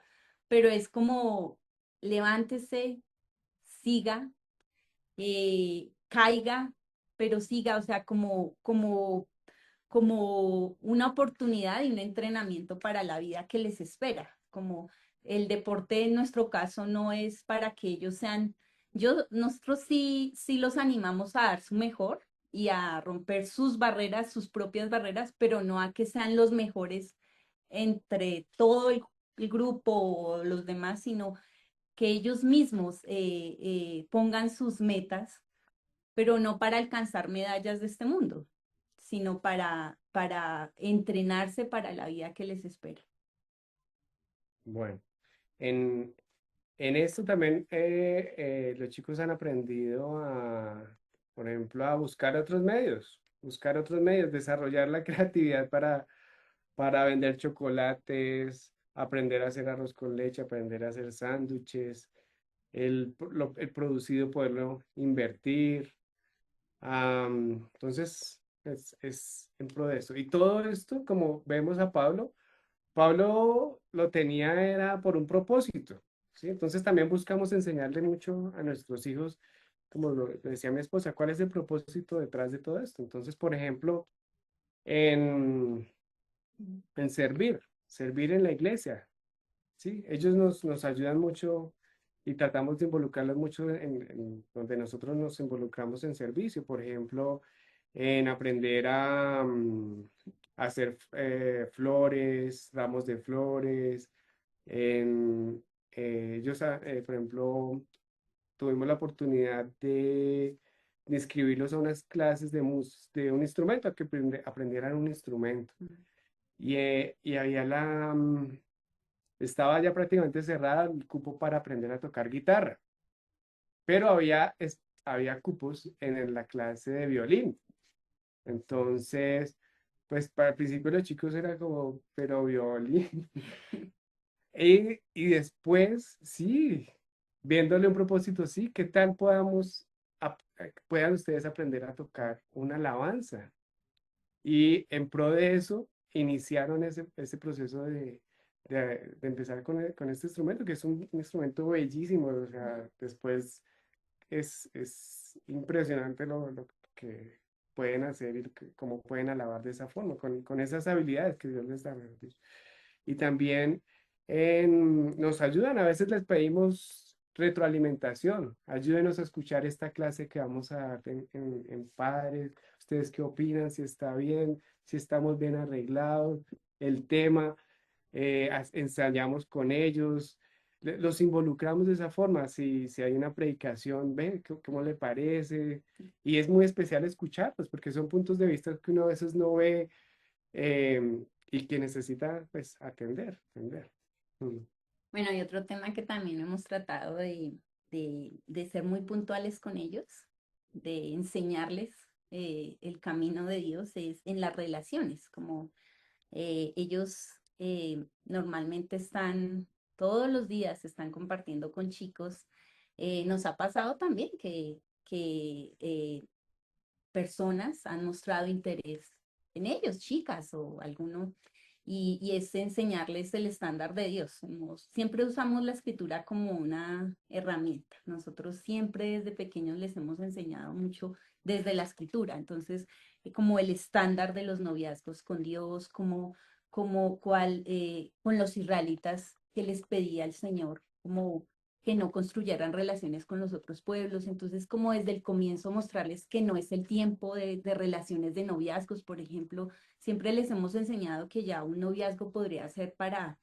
es como levántese, siga, caiga, pero siga, o sea, como una oportunidad y un entrenamiento para la vida que les espera, como el deporte en nuestro caso no es para que ellos sean, nosotros sí los animamos a dar su mejor y a romper sus barreras, sus propias barreras, pero no a que sean los mejores entre todo el grupo o los demás, sino que ellos mismos pongan sus metas, pero no para alcanzar medallas de este mundo, sino para entrenarse para la vida que les espera. Bueno, en, en esto también los chicos han aprendido por ejemplo, a buscar otros medios, desarrollar la creatividad para vender chocolates, aprender a hacer arroz con leche, aprender a hacer sándwiches, el producido poderlo invertir. Entonces, es en pro de eso. Y todo esto, como vemos a Pablo, Pablo lo tenía era por un propósito, ¿sí? Entonces también buscamos enseñarle mucho a nuestros hijos, como lo decía mi esposa, cuál es el propósito detrás de todo esto. Entonces, por ejemplo, en, en servir en la iglesia, ¿sí? Ellos nos ayudan mucho y tratamos de involucrarlos mucho en donde nosotros nos involucramos en servicio, por ejemplo, en aprender a hacer flores, ramos de flores, en, por ejemplo, tuvimos la oportunidad de inscribirlos a unas clases de un instrumento, a que aprendieran un instrumento. Y había estaba ya prácticamente cerrada el cupo para aprender a tocar guitarra, pero había cupos en la clase de violín. Entonces, pues para el principio los chicos era como, pero violín. Y después, sí, viéndole un propósito, sí, ¿qué tal puedan ustedes aprender a tocar una alabanza? Y en pro de eso, iniciaron ese proceso de empezar con este instrumento, que es un instrumento bellísimo. O sea, después es impresionante lo que pueden hacer y cómo pueden alabar de esa forma, con esas habilidades que Dios les da, mejor dicho. Y también nos ayudan, a veces les pedimos retroalimentación, ayúdenos a escuchar esta clase que vamos a dar en Padres, ustedes qué opinan, si está bien, si estamos bien arreglados, el tema, ensayamos con ellos, los involucramos de esa forma, si hay una predicación, ve, ¿cómo le parece? Y es muy especial escucharlos, porque son puntos de vista que uno a veces no ve y que necesita, pues, atender. Mm. Bueno, y otro tema que también hemos tratado de ser muy puntuales con ellos, de enseñarles el camino de Dios, es en las relaciones, como ellos normalmente están, todos los días están compartiendo con chicos. Nos ha pasado también que personas han mostrado interés en ellos, chicas o alguno, y es enseñarles el estándar de Dios. Siempre usamos la escritura como una herramienta. Nosotros siempre desde pequeños les hemos enseñado mucho desde la escritura. Entonces, como el estándar de los noviazgos con Dios, como cuál, con los israelitas que les pedía el Señor, como que no construyeran relaciones con los otros pueblos. Entonces, como desde el comienzo mostrarles que no es el tiempo de relaciones de noviazgos, por ejemplo, siempre les hemos enseñado que ya un noviazgo podría ser para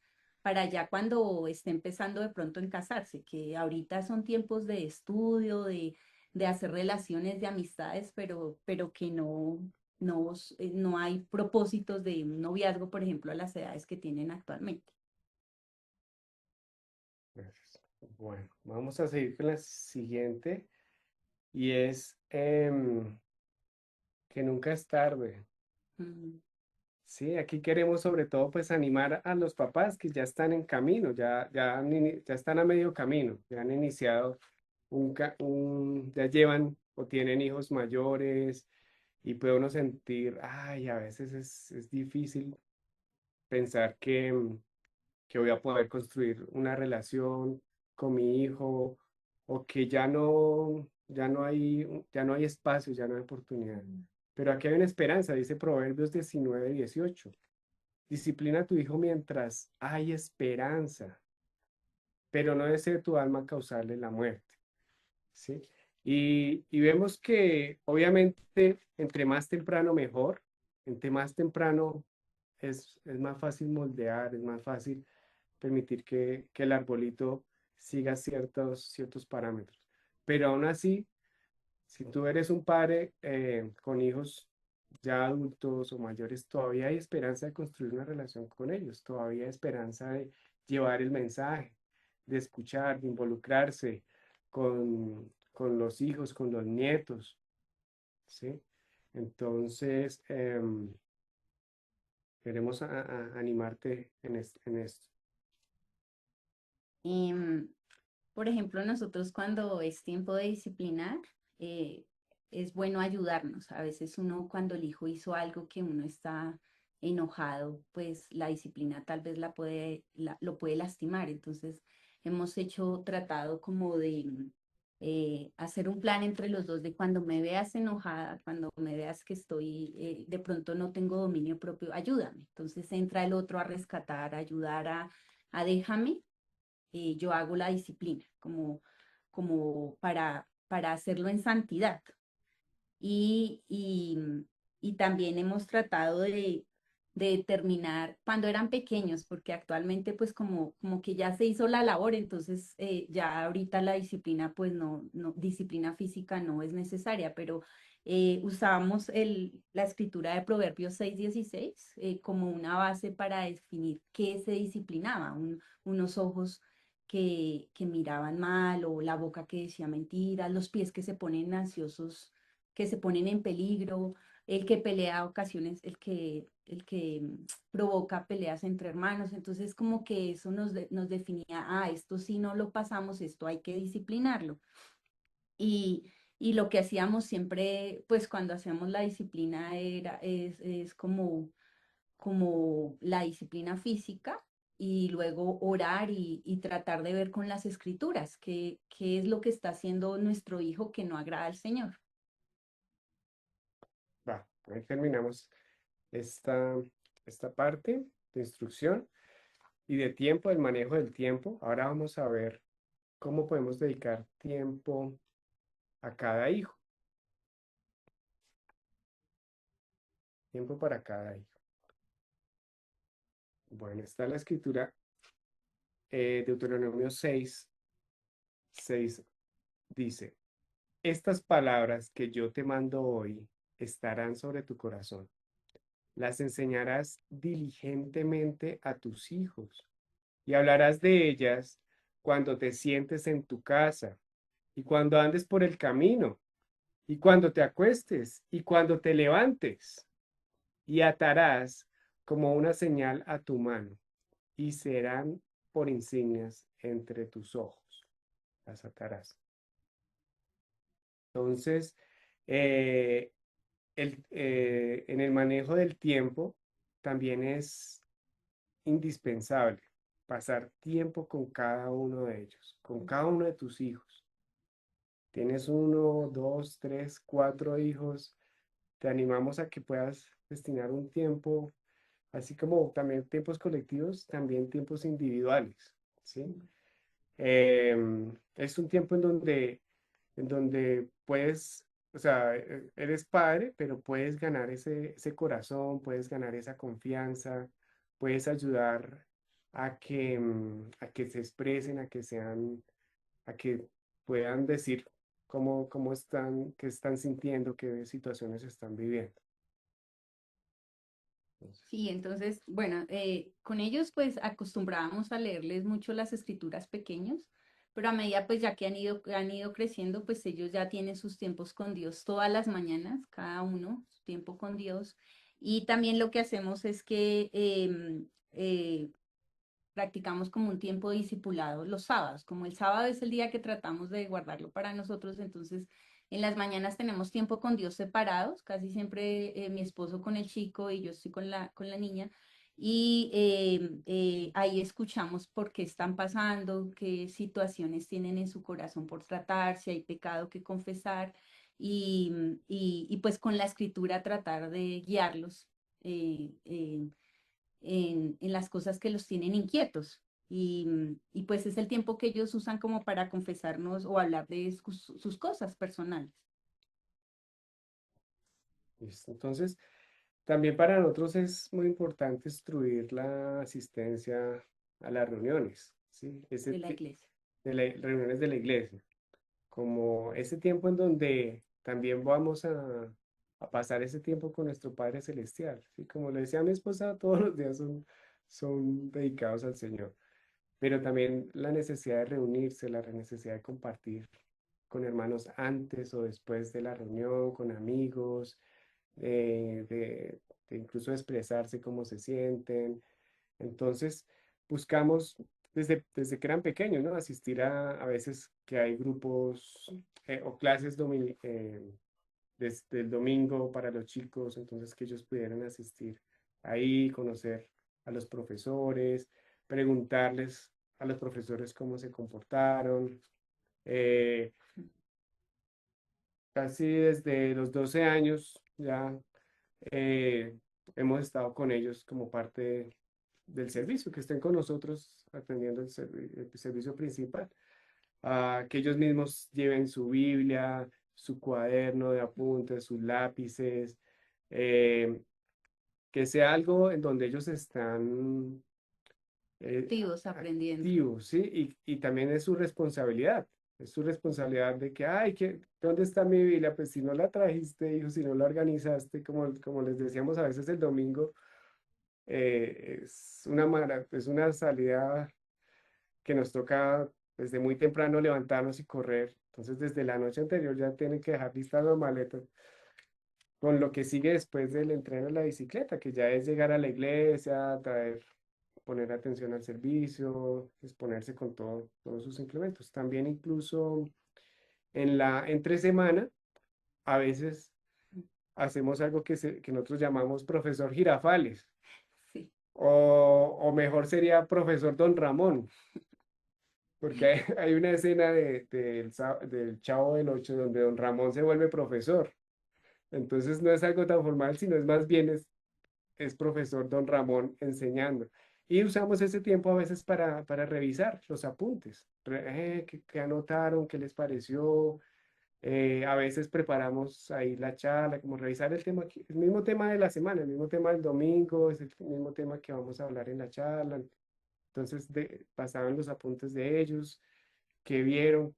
ya cuando esté empezando de pronto en casarse, que ahorita son tiempos de estudio, de hacer relaciones, de amistades, pero que no hay propósitos de un noviazgo, por ejemplo, a las edades que tienen actualmente. Gracias. Bueno, vamos a seguir con la siguiente y es que nunca es tarde. Mm. Sí, aquí queremos sobre todo pues animar a los papás que ya están en camino, ya están a medio camino, ya han iniciado ya llevan o tienen hijos mayores y puede uno sentir, ay, a veces es difícil pensar que voy a poder construir una relación con mi hijo o que ya no hay espacio, ya no hay oportunidad. Pero aquí hay una esperanza, dice Proverbios 19:18. Disciplina a tu hijo mientras hay esperanza, pero no desee tu alma causarle la muerte. ¿Sí? Y vemos que obviamente entre más temprano mejor, entre más temprano es más fácil moldear, es más fácil permitir que el arbolito siga ciertos parámetros. Pero aún así, si tú eres un padre con hijos ya adultos o mayores, todavía hay esperanza de construir una relación con ellos, todavía hay esperanza de llevar el mensaje, de escuchar, de involucrarse con los hijos, con los nietos, ¿sí? Entonces, queremos animarte en esto. Em, por ejemplo, nosotros cuando es tiempo de disciplinar, eh, es bueno ayudarnos. A veces uno cuando el hijo hizo algo que uno está enojado, pues la disciplina tal vez lo puede lastimar. Entonces hemos tratado como de hacer un plan entre los dos de cuando me veas enojada, cuando me veas que estoy, de pronto no tengo dominio propio, ayúdame. Entonces entra el otro a rescatar, a ayudar a déjame, yo hago la disciplina, como para hacerlo en santidad. Y, y, y también hemos tratado de determinar cuando eran pequeños, porque actualmente pues como que ya se hizo la labor, entonces ya ahorita la disciplina pues disciplina física no es necesaria, pero usábamos la escritura de Proverbios 6:16 como una base para definir qué se disciplinaba, unos ojos que miraban mal o la boca que decía mentiras, los pies que se ponen ansiosos, que se ponen en peligro, el que pelea a ocasiones, el que provoca peleas entre hermanos. Entonces, como que eso nos definía, esto sí no lo pasamos, esto hay que disciplinarlo. Y, y lo que hacíamos siempre, pues cuando hacíamos la disciplina es como la disciplina física y luego orar y tratar de ver con las escrituras qué es lo que está haciendo nuestro hijo que no agrada al Señor. Va, ahí terminamos esta, esta parte de instrucción y de tiempo, el manejo del tiempo. Ahora vamos a ver cómo podemos dedicar tiempo a cada hijo, tiempo para cada hijo. Bueno, está la escritura, Deuteronomio 6:6 dice, estas palabras que yo te mando hoy estarán sobre tu corazón. Las enseñarás diligentemente a tus hijos y hablarás de ellas cuando te sientes en tu casa y cuando andes por el camino y cuando te acuestes y cuando te levantes, y atarás como una señal a tu mano y serán por insignias entre tus ojos. Las atarás. Entonces, eh, en el manejo del tiempo también es indispensable pasar tiempo con cada uno de ellos, con cada uno de tus hijos. Tienes uno, dos, tres, cuatro hijos. Te animamos a que puedas destinar un tiempo, así como también tiempos colectivos, también tiempos individuales, ¿sí? Es un tiempo en donde puedes, o sea, eres padre, pero puedes ganar ese corazón, puedes ganar esa confianza, puedes ayudar a que se expresen, a que puedan decir cómo están, qué están sintiendo, qué situaciones están viviendo. Entonces, Sí, entonces, bueno, con ellos pues acostumbrábamos a leerles mucho las escrituras pequeños, pero a medida pues ya que han ido creciendo, pues ellos ya tienen sus tiempos con Dios todas las mañanas, cada uno, su tiempo con Dios. Y también lo que hacemos es que practicamos como un tiempo discipulado los sábados. Como el sábado es el día que tratamos de guardarlo para nosotros, entonces en las mañanas tenemos tiempo con Dios separados, casi siempre mi esposo con el chico y yo estoy con la niña. Y ahí escuchamos por qué están pasando, qué situaciones tienen en su corazón por tratar, si hay pecado que confesar y pues con la escritura tratar de guiarlos. eh, eh, en las cosas que los tienen inquietos. Y pues es el tiempo que ellos usan como para confesarnos o hablar de sus cosas personales. listo. Entonces, también para nosotros es muy importante instruir la asistencia a las reuniones, ¿sí? De la iglesia. Reuniones de la iglesia, como ese tiempo en donde también vamos a pasar ese tiempo con nuestro Padre Celestial, ¿sí? Como le decía a mi esposa, todos los días son dedicados al Señor, pero también la necesidad de reunirse, la necesidad de compartir con hermanos antes o después de la reunión, con amigos, de, de- de incluso expresarse cómo se sienten. Entonces, buscamos desde que eran pequeños, ¿no? Asistir a veces que hay grupos o clases desde el domingo para los chicos, entonces que ellos pudieran asistir ahí, conocer a los profesores, preguntarles a los profesores cómo se comportaron. Eh, Casi desde los 12 años ya eh, hemos estado con ellos como parte del servicio, que estén con nosotros atendiendo el servicio principal. Que ellos mismos lleven su Biblia, su cuaderno de apuntes, sus lápices, eh, que sea algo en donde ellos están Activos, aprendiendo. activos, ¿sí? Y también es su responsabilidad de que, ay, ¿dónde está mi Biblia? Pues si no la trajiste, hijo, si no la organizaste, como les decíamos a veces el domingo, es una salida que nos toca desde muy temprano levantarnos y correr. Entonces, desde la noche anterior ya tienen que dejar listas las maletas. Con lo que sigue después del entreno en la bicicleta, que ya es llegar a la iglesia, poner atención al servicio, exponerse con todos sus implementos. También incluso entre semana, a veces hacemos algo que nosotros llamamos profesor Girafales, Sí. o mejor sería profesor Don Ramón. Porque hay una escena del Chavo del Ocho donde Don Ramón se vuelve profesor. Entonces no es algo tan formal, sino es más bien es profesor Don Ramón enseñando. Y usamos ese tiempo a veces para revisar los apuntes. ¿Qué anotaron? ¿Qué les pareció? A veces preparamos ahí la charla, como revisar el tema, el mismo tema de la semana, el mismo tema del domingo, es el mismo tema que vamos a hablar en la charla. Entonces pasaban los apuntes de ellos, qué vieron,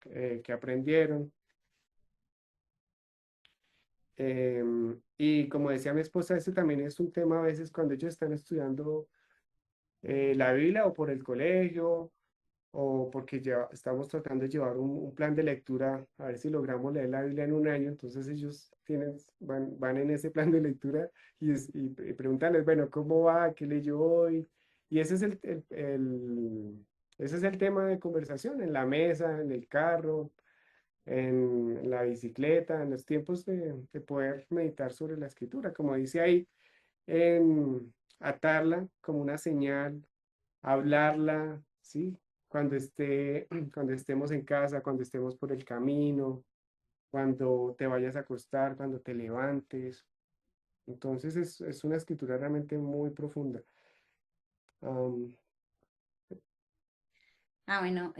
qué aprendieron. Y como decía mi esposa, ese también es un tema a veces cuando ellos están estudiando la Biblia o por el colegio o porque ya estamos tratando de llevar un plan de lectura, a ver si logramos leer la Biblia en un año, entonces ellos van en ese plan de lectura y preguntarles, bueno, ¿cómo va? ¿Qué leyó hoy? Y ese es ese es el tema de conversación en la mesa, en el carro, en la bicicleta, en los tiempos de poder meditar sobre la escritura, como dice ahí, en atarla como una señal, hablarla, ¿sí? Cuando estemos en casa, cuando estemos por el camino, cuando te vayas a acostar, cuando te levantes. Entonces es una escritura realmente muy profunda. Am, Bueno,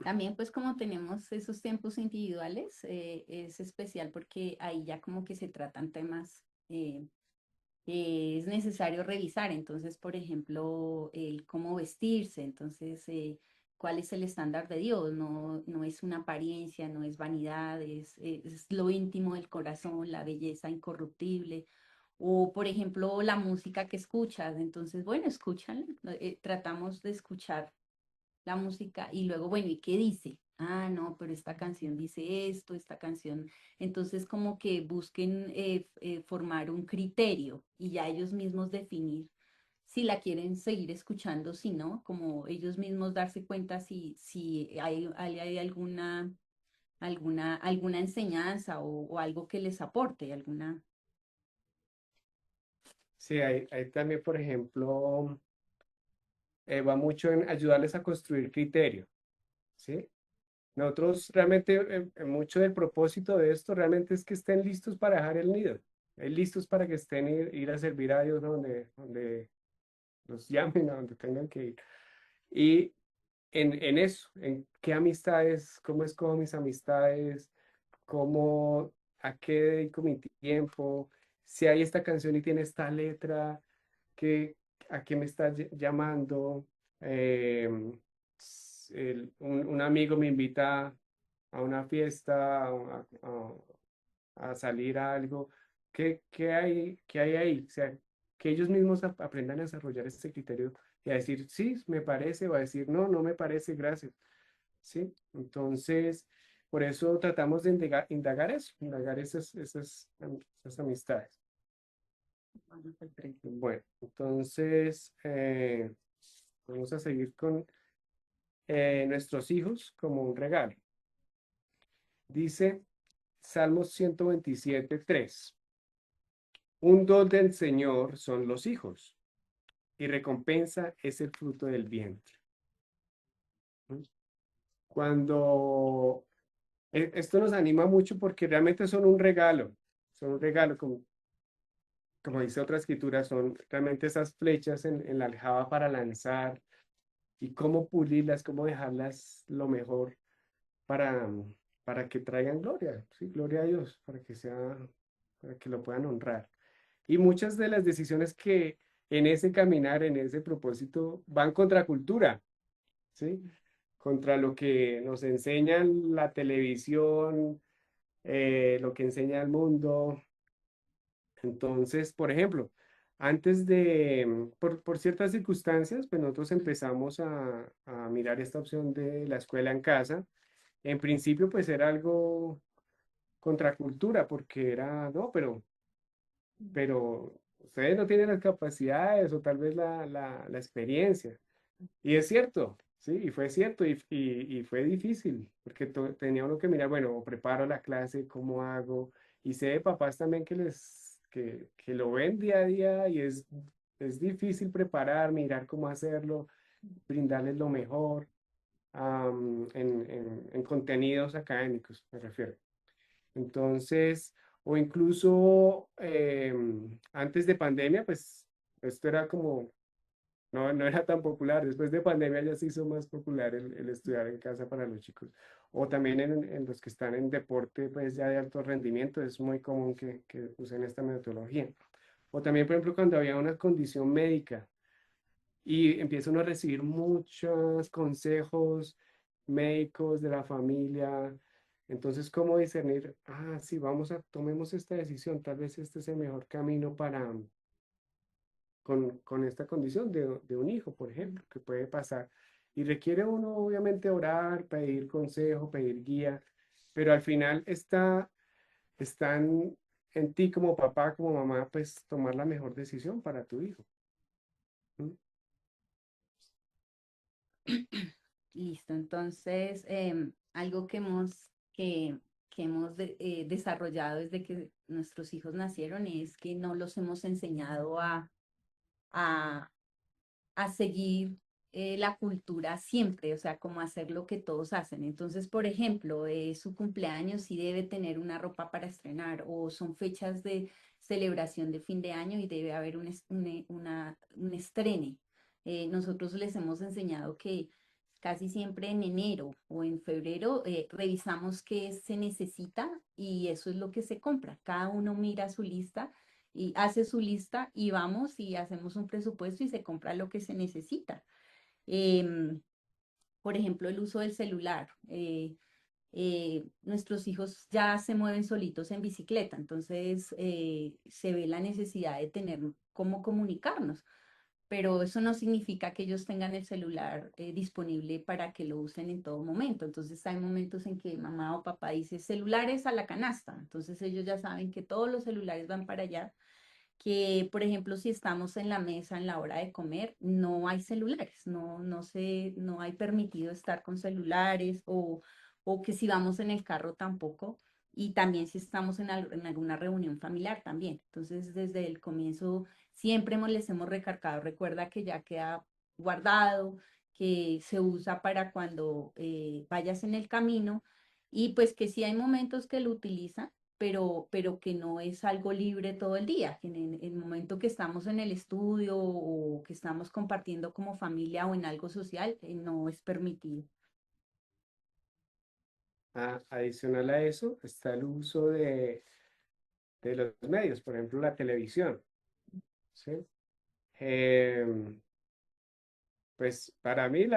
también pues como tenemos esos tiempos individuales, es especial porque ahí ya como que se tratan temas que es necesario revisar. Entonces, por ejemplo, el cómo vestirse, entonces, cuál es el estándar de Dios, no, no es una apariencia, no es vanidad, es lo íntimo del corazón, la belleza incorruptible. O, por ejemplo, la música que escuchas. Entonces, bueno, escúchala. Tratamos de escuchar la música y luego, bueno, ¿y qué dice? Ah, no, pero esta canción dice esto, esta canción. Entonces, como que busquen formar un criterio y ya ellos mismos definir si la quieren seguir escuchando, si no, como ellos mismos darse cuenta si hay alguna enseñanza o algo que les aporte, alguna. sí, hay también, por ejemplo, va mucho en ayudarles a construir criterio, ¿sí? Nosotros realmente, mucho del propósito de esto realmente es que estén listos para dejar el nido, listos para que estén ir a servir a Dios donde los llamen, a donde tengan que ir. Y en eso, en qué amistades, cómo escojo mis amistades, a qué dedico mi tiempo, si hay esta canción y tiene esta letra, qué, a qué me está llamando. Em, un amigo me invita a una fiesta, a salir a algo. ¿Qué hay ahí? O sea, que ellos mismos aprendan a desarrollar este criterio y a decir, sí, me parece, o a decir, no, no me parece, gracias. ¿Sí? Entonces, por eso tratamos de indagar eso, indagar esas amistades. Bueno, perfecto. Bueno, entonces, vamos a seguir con nuestros hijos como un regalo. Dice Salmos 127:3. Un don del Señor son los hijos, y recompensa es el fruto del vientre. ¿Mm? Cuando esto nos anima mucho porque realmente son un regalo, como dice otra escritura, son realmente esas flechas en la aljaba para lanzar y cómo pulirlas, cómo dejarlas lo mejor para, para que traigan gloria, sí, gloria a Dios, para que lo puedan honrar. Y muchas de las decisiones que en ese caminar, en ese propósito, van contra cultura, ¿sí? Contra lo que nos enseña la televisión, lo que enseña el mundo. Entonces, por ejemplo, por ciertas circunstancias, pues nosotros empezamos a mirar esta opción de la escuela en casa. En principio, pues era algo contracultura, porque era, no, pero ustedes no tienen las capacidades o tal vez la experiencia. Y es cierto, sí, y fue cierto, y fue difícil, porque tenía uno que mirar, bueno, preparo la clase, ¿cómo hago? Y sé de papás también que lo ven día a día y es difícil preparar, mirar cómo hacerlo, brindarles lo mejor en contenidos académicos, me refiero. Entonces, o incluso antes de pandemia, pues esto era como no era tan popular. Después de pandemia ya se hizo más popular el estudiar en casa para los chicos. O también en los que están en deporte, pues ya de alto rendimiento, es muy común que usen esta metodología. O también, por ejemplo, cuando había una condición médica y empieza uno a recibir muchos consejos médicos de la familia. Entonces, ¿cómo discernir? Ah, sí, tomemos esta decisión. Tal vez este es el mejor camino con esta condición de un hijo, por ejemplo, que puede pasar. Y requiere uno, obviamente, orar, pedir consejo, pedir guía, pero al final están en ti como papá, como mamá, pues tomar la mejor decisión para tu hijo. ¿Mm? Listo, entonces algo que hemos desarrollado desde que nuestros hijos nacieron es que no los hemos enseñado a, a seguir la cultura siempre, o sea, como hacer lo que todos hacen. Entonces, por ejemplo, su cumpleaños sí debe tener una ropa para estrenar o son fechas de celebración de fin de año y debe haber un estrene. Nosotros les hemos enseñado que casi siempre en enero o en febrero revisamos qué se necesita y eso es lo que se compra. Cada uno mira su lista y hace su lista y vamos y hacemos un presupuesto y se compra lo que se necesita. Em, por ejemplo, el uso del celular. Nuestros hijos ya se mueven solitos en bicicleta, entonces se ve la necesidad de tener cómo comunicarnos, pero eso no significa que ellos tengan el celular disponible para que lo usen en todo momento. Entonces hay momentos en que mamá o papá dice celulares a la canasta, entonces ellos ya saben que todos los celulares van para allá, que, por ejemplo, si estamos en la mesa en la hora de comer, no hay celulares, no hay permitido estar con celulares o que si vamos en el carro tampoco. Y también si estamos en alguna reunión familiar también. Entonces, desde el comienzo siempre les hemos recargado. Recuerda que ya queda guardado, que se usa para cuando vayas en el camino y pues que si hay momentos que lo utilizan, pero que no es algo libre todo el día, que en el momento que estamos en el estudio o que estamos compartiendo como familia o en algo social, no es permitido. Adicional a eso está el uso de los medios, por ejemplo, la televisión, ¿sí? Em, pues para mí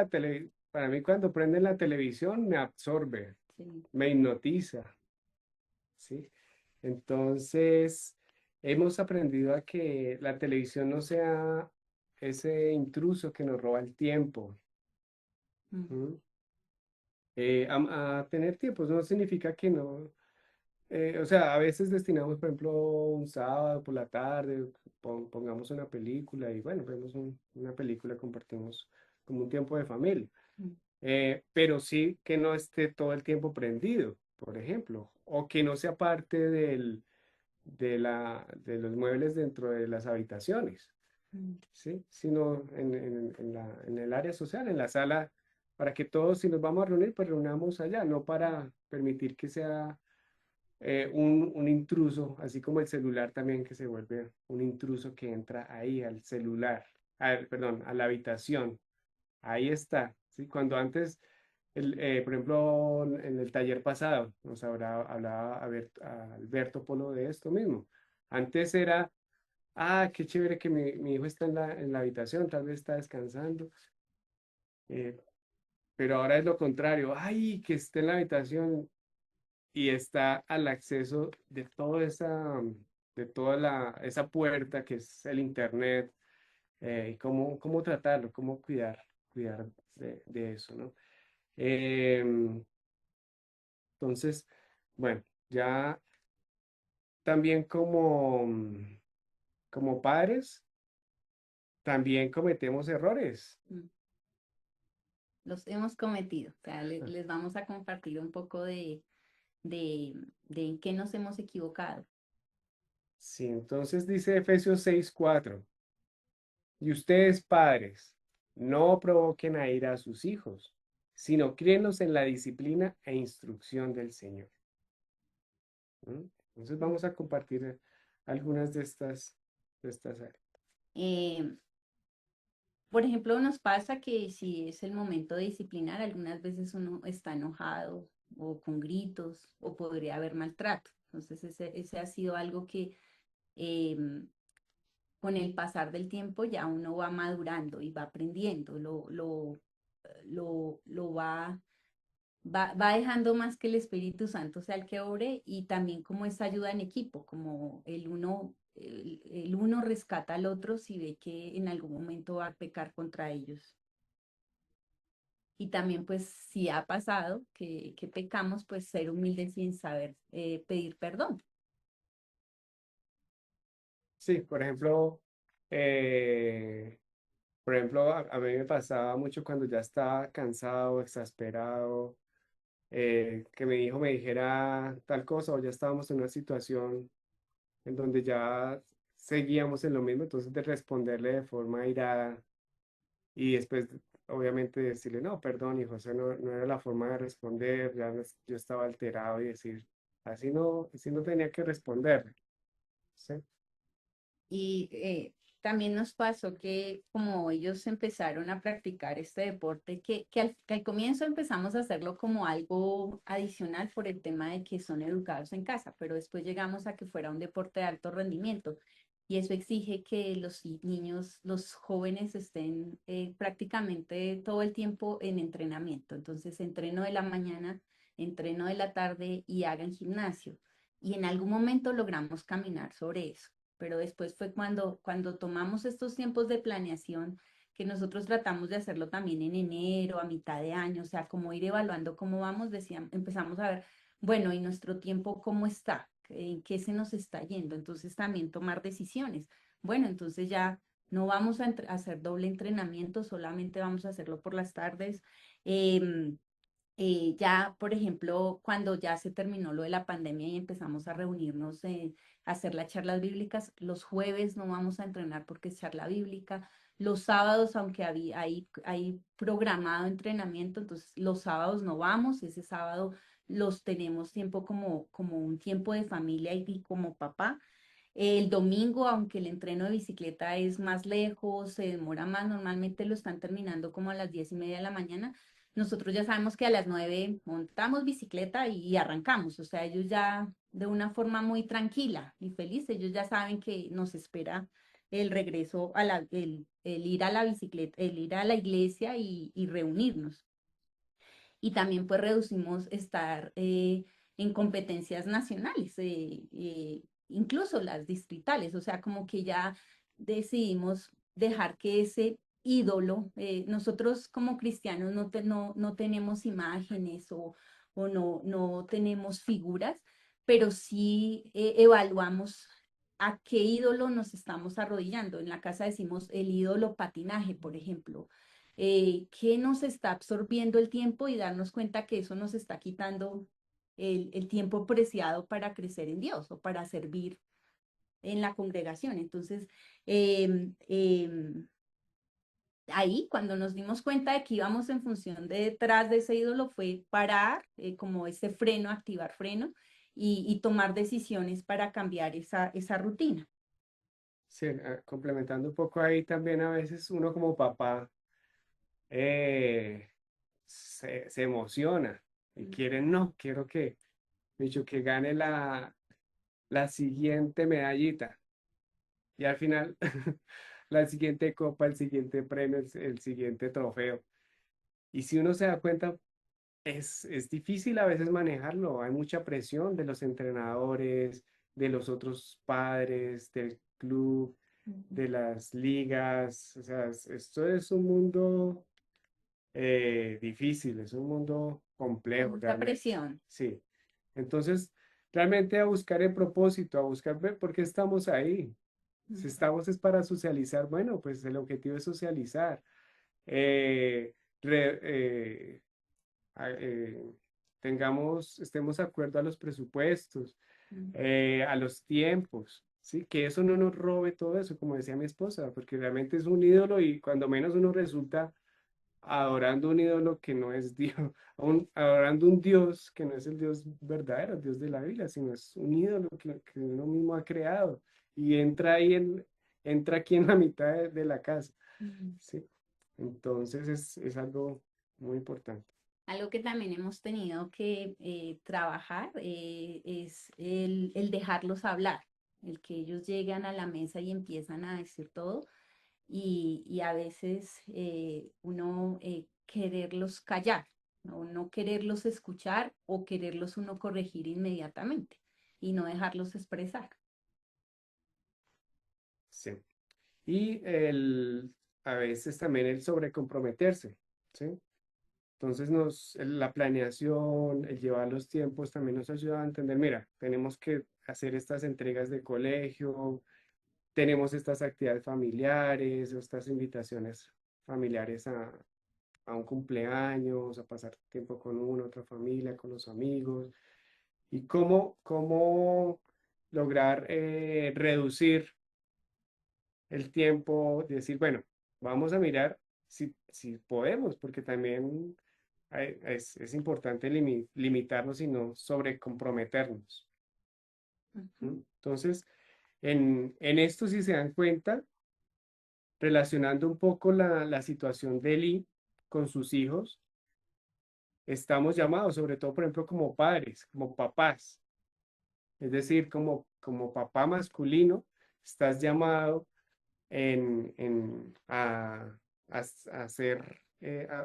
cuando prenden la televisión me absorbe, Sí. me hipnotiza, ¿sí? Entonces, hemos aprendido a que la televisión no sea ese intruso que nos roba el tiempo. Mm. ¿Mm? A tener tiempos no significa que no. O sea, a veces destinamos, por ejemplo, un sábado por la tarde, pongamos una película y bueno, vemos una película, compartimos como un tiempo de familia. Mm. Pero sí que no esté todo el tiempo prendido, por ejemplo, o que no sea parte de los muebles dentro de las habitaciones, Mm. ¿sí? Sino en el área social, en la sala, para que todos, si nos vamos a reunir, pues reunamos allá, no para permitir que sea un intruso, así como el celular también que se vuelve un intruso que entra ahí al celular, perdón, a la habitación. Ahí está, ¿sí? Cuando antes, por ejemplo, en el taller pasado, hablaba a Alberto Polo de esto mismo. Antes era, qué chévere que mi hijo está en la habitación, tal vez está descansando, eh, pero ahora es lo contrario, ay, que esté en la habitación y está al acceso de esa puerta que es el internet, y cómo tratarlo, cómo cuidar de eso, ¿no? Em, entonces, bueno, ya también como padres, también cometemos errores. Mm. Los hemos cometido. O sea, les vamos a compartir un poco de en qué nos hemos equivocado. Sí, entonces dice Efesios 6:4, y ustedes padres, no provoquen a ira a sus hijos, sino críenlos en la disciplina e instrucción del Señor. ¿Mm? Entonces vamos a compartir algunas de estas áreas. Eh, por ejemplo, nos pasa que si es el momento de disciplinar, algunas veces uno está enojado o con gritos o podría haber maltrato. Entonces, ese ha sido algo que em, con el pasar del tiempo ya uno va madurando y va aprendiendo, lo va dejando más que el Espíritu Santo sea el que obre y también como esa ayuda en equipo, como el uno rescata al otro si ve que en algún momento va a pecar contra ellos. Y también pues si ha pasado que pecamos, pues ser humildes sin saber pedir perdón. Sí, eh, por ejemplo, a mí me pasaba mucho cuando ya estaba cansado, exasperado, que mi hijo me dijera tal cosa o ya estábamos en una situación en donde ya seguíamos en lo mismo, entonces de responderle de forma airada y después obviamente decirle, no, perdón, hijo, eso no era la forma de responder, yo estaba alterado y decir, así no tenía que responder, ¿sí? Y también nos pasó que como ellos empezaron a practicar este deporte, que al comienzo empezamos a hacerlo como algo adicional por el tema de que son educados en casa, pero después llegamos a que fuera un deporte de alto rendimiento. Y eso exige que los niños, los jóvenes estén prácticamente todo el tiempo en entrenamiento. Entonces, entreno de la mañana, entreno de la tarde y hagan gimnasio. Y en algún momento logramos caminar sobre eso, pero después fue cuando tomamos estos tiempos de planeación, que nosotros tratamos de hacerlo también en enero, a mitad de año, o sea, como ir evaluando cómo vamos, empezamos a ver, bueno, ¿y nuestro tiempo cómo está? ¿En qué se nos está yendo? Entonces también tomar decisiones. Bueno, entonces ya no vamos a hacer doble entrenamiento, solamente vamos a hacerlo por las tardes. Em, ya, por ejemplo, cuando ya se terminó lo de la pandemia y empezamos a reunirnos, a hacer las charlas bíblicas, los jueves no vamos a entrenar porque es charla bíblica. Los sábados, aunque hay programado entrenamiento, entonces los sábados no vamos, ese sábado los tenemos tiempo como un tiempo de familia y como papá. El domingo, aunque el entreno de bicicleta es más lejos, se demora más, normalmente lo están terminando como a las 10:30 de la mañana. Nosotros ya sabemos que a las 9 montamos bicicleta y arrancamos. O sea, ellos ya de una forma muy tranquila y feliz, ellos ya saben que nos espera el regreso el ir a la bicicleta, el ir a la iglesia y reunirnos. Y también pues reducimos estar en competencias nacionales, incluso las distritales, o sea, como que ya decidimos dejar que ese ídolo, nosotros como cristianos no tenemos imágenes o no tenemos figuras, pero sí evaluamos a qué ídolo nos estamos arrodillando. En la casa decimos el ídolo patinaje, por ejemplo, que nos está absorbiendo el tiempo y darnos cuenta que eso nos está quitando el tiempo preciado para crecer en Dios o para servir en la congregación. Entonces, em, em, ahí cuando nos dimos cuenta de que íbamos en función de detrás de ese ídolo fue parar, como ese freno, activar freno y tomar decisiones para cambiar esa rutina. Sí, complementando un poco ahí también a veces uno como papá se emociona y quiere, no, quiero que, dicho, que gane la siguiente medallita y al final la siguiente copa, el siguiente premio, el siguiente trofeo. Y si uno se da cuenta, es difícil a veces manejarlo, hay mucha presión de los entrenadores, de los otros padres, del club, Ujú. de las ligas, o sea, esto es un mundo difícil, es un mundo Con complejo mucha realmente. presión. Sí. Entonces, realmente a buscar el propósito, a buscar ver por qué estamos ahí. Si Ujú. estamos es para socializar, bueno, pues el objetivo es socializar. Eh, re- eh, eh, estemos de acuerdo a los presupuestos, Ujú. a los tiempos, ¿sí? Que eso no nos robe todo eso, como decía mi esposa, porque realmente es un ídolo y cuando menos uno resulta adorando un ídolo que no es Dios, adorando un Dios que no es el Dios verdadero, el Dios de la Biblia, sino es un ídolo que uno mismo ha creado y entra aquí en la mitad de la casa, Ujú. ¿sí? Entonces es algo muy importante. Algo que también hemos tenido que trabajar es el dejarlos hablar, el que ellos llegan a la mesa y empiezan a decir todo y a veces uno quererlos callar, ¿no? No quererlos escuchar o quererlos uno corregir inmediatamente y no dejarlos expresar. Sí. Y a veces también el sobrecomprometerse, ¿sí? Entonces la planeación, el llevar los tiempos también nos ayuda a entender, mira, tenemos que hacer estas entregas de colegio, tenemos estas actividades familiares, estas invitaciones familiares a un cumpleaños, a pasar tiempo con una, otra familia, con los amigos, y cómo lograr reducir el tiempo, de decir, bueno, vamos a mirar si podemos, porque también es importante limitarnos y no sobrecomprometernos. Ujú. ¿M? Entonces, en esto, si se dan cuenta, relacionando un poco la situación de Eli con sus hijos, estamos llamados, sobre todo, por ejemplo, como padres, como papás, es decir, como papá masculino, estás llamado a hacer,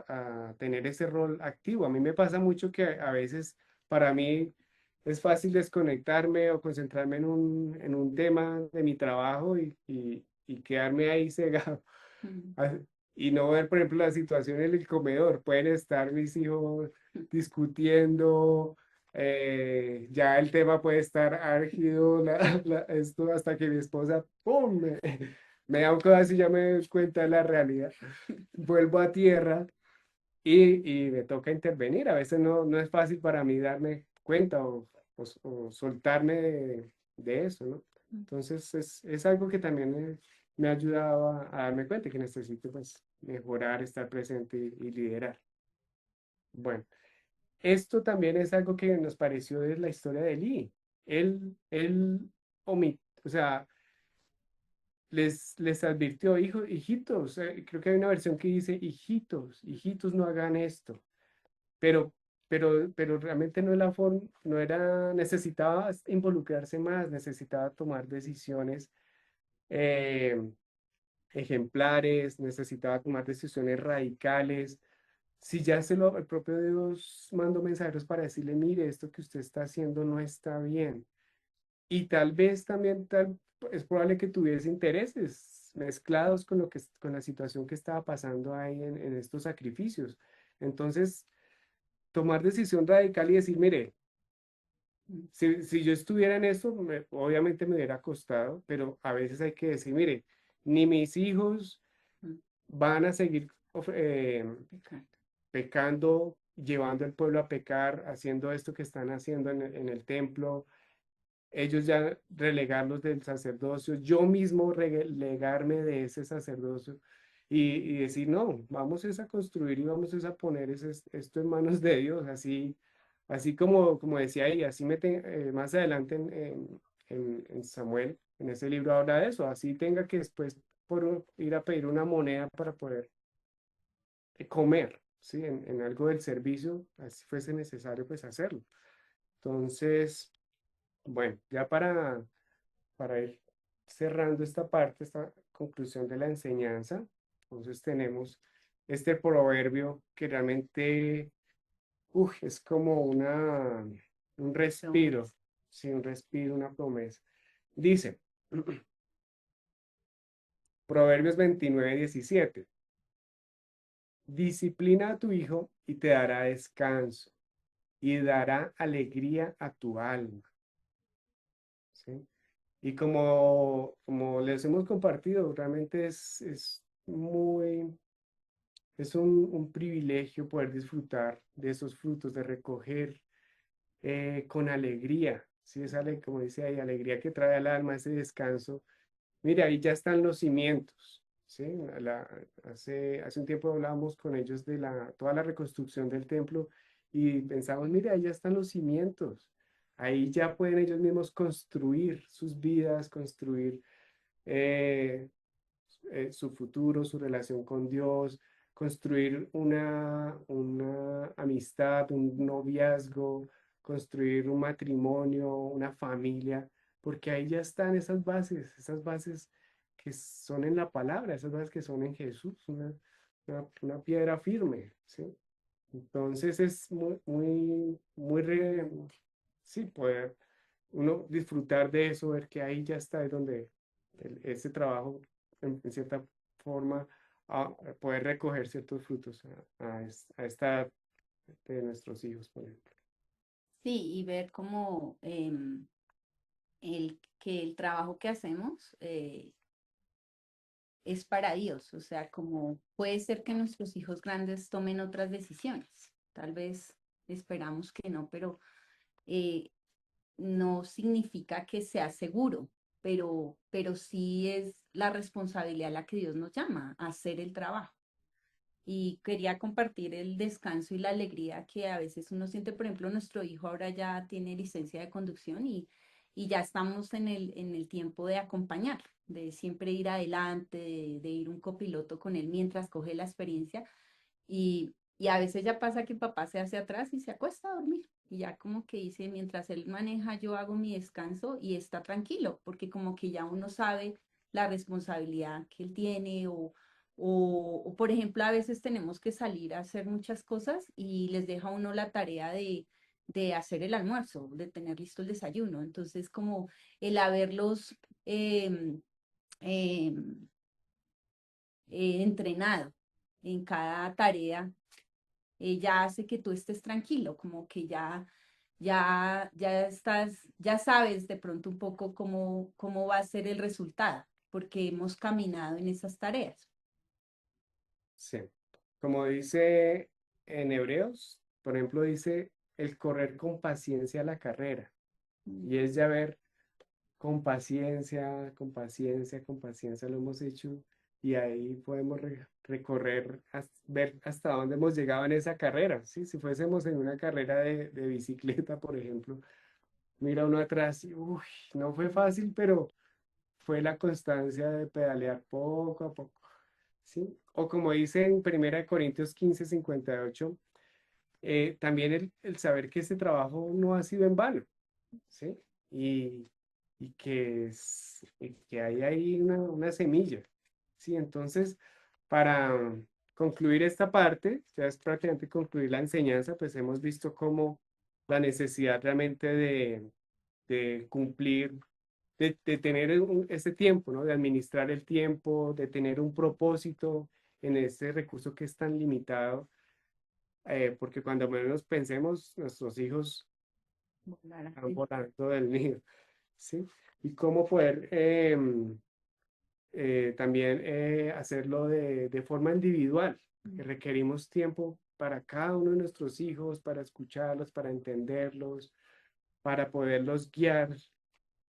a tener ese rol activo. A mí me pasa mucho que a veces para mí es fácil desconectarme o concentrarme en un tema de mi trabajo y quedarme ahí cegado. Ujú. Ah, y no ver, por ejemplo, la situación en el comedor. Pueden estar mis hijos discutiendo, ya el tema puede estar álgido, esto hasta que mi esposa, ¡pum!, me da un codazo y ya me doy cuenta de la realidad. Vuelvo a tierra y me toca intervenir. A veces no es fácil para mí darme cuenta o soltarme de eso, ¿no? Entonces es algo que también me ha ayudado a darme cuenta que necesito pues mejorar, estar presente y liderar. Bueno, esto también es algo que nos pareció de la historia de Lee. Él o sea, les advirtió, hijitos, creo que hay una versión que dice, hijitos, hijitos, no hagan esto, pero, pero realmente no es la forma, no era, necesitaba involucrarse más, necesitaba tomar decisiones eh, ejemplares, necesitaba tomar decisiones radicales. Si ya el propio Dios mandó mensajeros para decirle, mire, esto que usted está haciendo no está bien. Y tal vez también es probable que tuviese intereses mezclados con con la situación que estaba pasando ahí en estos sacrificios. Entonces, tomar decisión radical y decir, mire, si yo estuviera en esto, obviamente me hubiera costado, pero a veces hay que decir, mire, ni mis hijos Ujú. van a seguir Pecado. pecando llevando al pueblo a pecar, haciendo esto que están haciendo en el templo, ellos ya relegarlos del sacerdocio, yo mismo relegarme de ese sacerdocio y decir, no, vamos es a construir y vamos es a poner esto en manos de Dios, así como decía ahí, así más adelante en Samuel, en ese libro habla de eso, así tenga que después por ir a pedir una moneda para poder comer, ¿sí? En algo del servicio, así fuese necesario pues hacerlo. Entonces, bueno, ya para ir cerrando esta parte, esta conclusión de la enseñanza, entonces tenemos este proverbio que realmente es como un respiro, Promesa. sí, un respiro, una promesa. Dice, Proverbios 29:17, disciplina a tu hijo y te dará descanso y dará alegría a tu alma, ¿sí? Y como les hemos compartido, realmente es un privilegio poder disfrutar de esos frutos, de recoger con alegría, ¿sí? Como dice ahí, alegría que trae al alma, ese descanso. Mira, ahí ya están los cimientos, ¿sí? Hace un tiempo hablábamos con ellos de toda la reconstrucción del templo y pensamos, mira, ahí ya están los cimientos. Ahí ya pueden ellos mismos construir sus vidas, construir eh, su futuro, su relación con Dios, construir una amistad, un noviazgo, construir un matrimonio, una familia, porque ahí ya están esas bases que son en la palabra, esas bases que son en Jesús, una piedra firme, ¿sí? Entonces es sí, poder uno disfrutar de eso, ver que ahí ya está, es donde ese trabajo, en cierta forma, poder recoger ciertos frutos a esta edad de nuestros hijos, por ejemplo. Sí, y ver cómo que el trabajo que hacemos es para Dios, o sea, como puede ser que nuestros hijos grandes tomen otras decisiones, tal vez esperamos que no, pero eh, no significa que sea seguro, pero sí es la responsabilidad a la que Dios nos llama a hacer el trabajo. Y quería compartir el descanso y la alegría que a veces uno siente. Por ejemplo, nuestro hijo ahora ya tiene licencia de conducción y ya estamos en el tiempo de acompañar, de siempre ir adelante, de ir un copiloto con él mientras coge la experiencia. Y a veces ya pasa que papá se hace atrás y se acuesta a dormir. Y ya como que dice, mientras él maneja, yo hago mi descanso y está tranquilo, porque como que ya uno sabe la responsabilidad que él tiene o, por ejemplo, a veces tenemos que salir a hacer muchas cosas y les deja a uno la tarea de hacer el almuerzo, de tener listo el desayuno. Entonces, como el haberlos em, em, entrenado en cada tarea ya hace que tú estés tranquilo, como que ya estás, ya sabes de pronto un poco cómo va a ser el resultado, porque hemos caminado en esas tareas. Sí. Como dice en Hebreos, por ejemplo, dice el correr con paciencia la carrera. Mm. Y es ya ver con paciencia, con paciencia, con paciencia lo hemos hecho y ahí podemos recorrer, ver hasta dónde hemos llegado en esa carrera, ¿sí? Si fuésemos en una carrera de bicicleta, por ejemplo, mira uno atrás y, uy, no fue fácil, pero fue la constancia de pedalear poco a poco, ¿sí? O como dice en 1 Corintios 15:58, también el saber que ese trabajo no ha sido en vano, ¿sí? Y, y que hay ahí una semilla, ¿sí? Entonces, para concluir esta parte, ya es prácticamente concluir la enseñanza, pues hemos visto cómo la necesidad realmente de cumplir, de tener ese tiempo, ¿no? De administrar el tiempo, de tener un propósito en ese recurso que es tan limitado, porque cuando menos pensemos, nuestros hijos Volar están así. volando del nido. ¿Sí? Y cómo poder también hacerlo de forma individual, que Mm. requerimos tiempo para cada uno de nuestros hijos, para escucharlos, para entenderlos, para poderlos guiar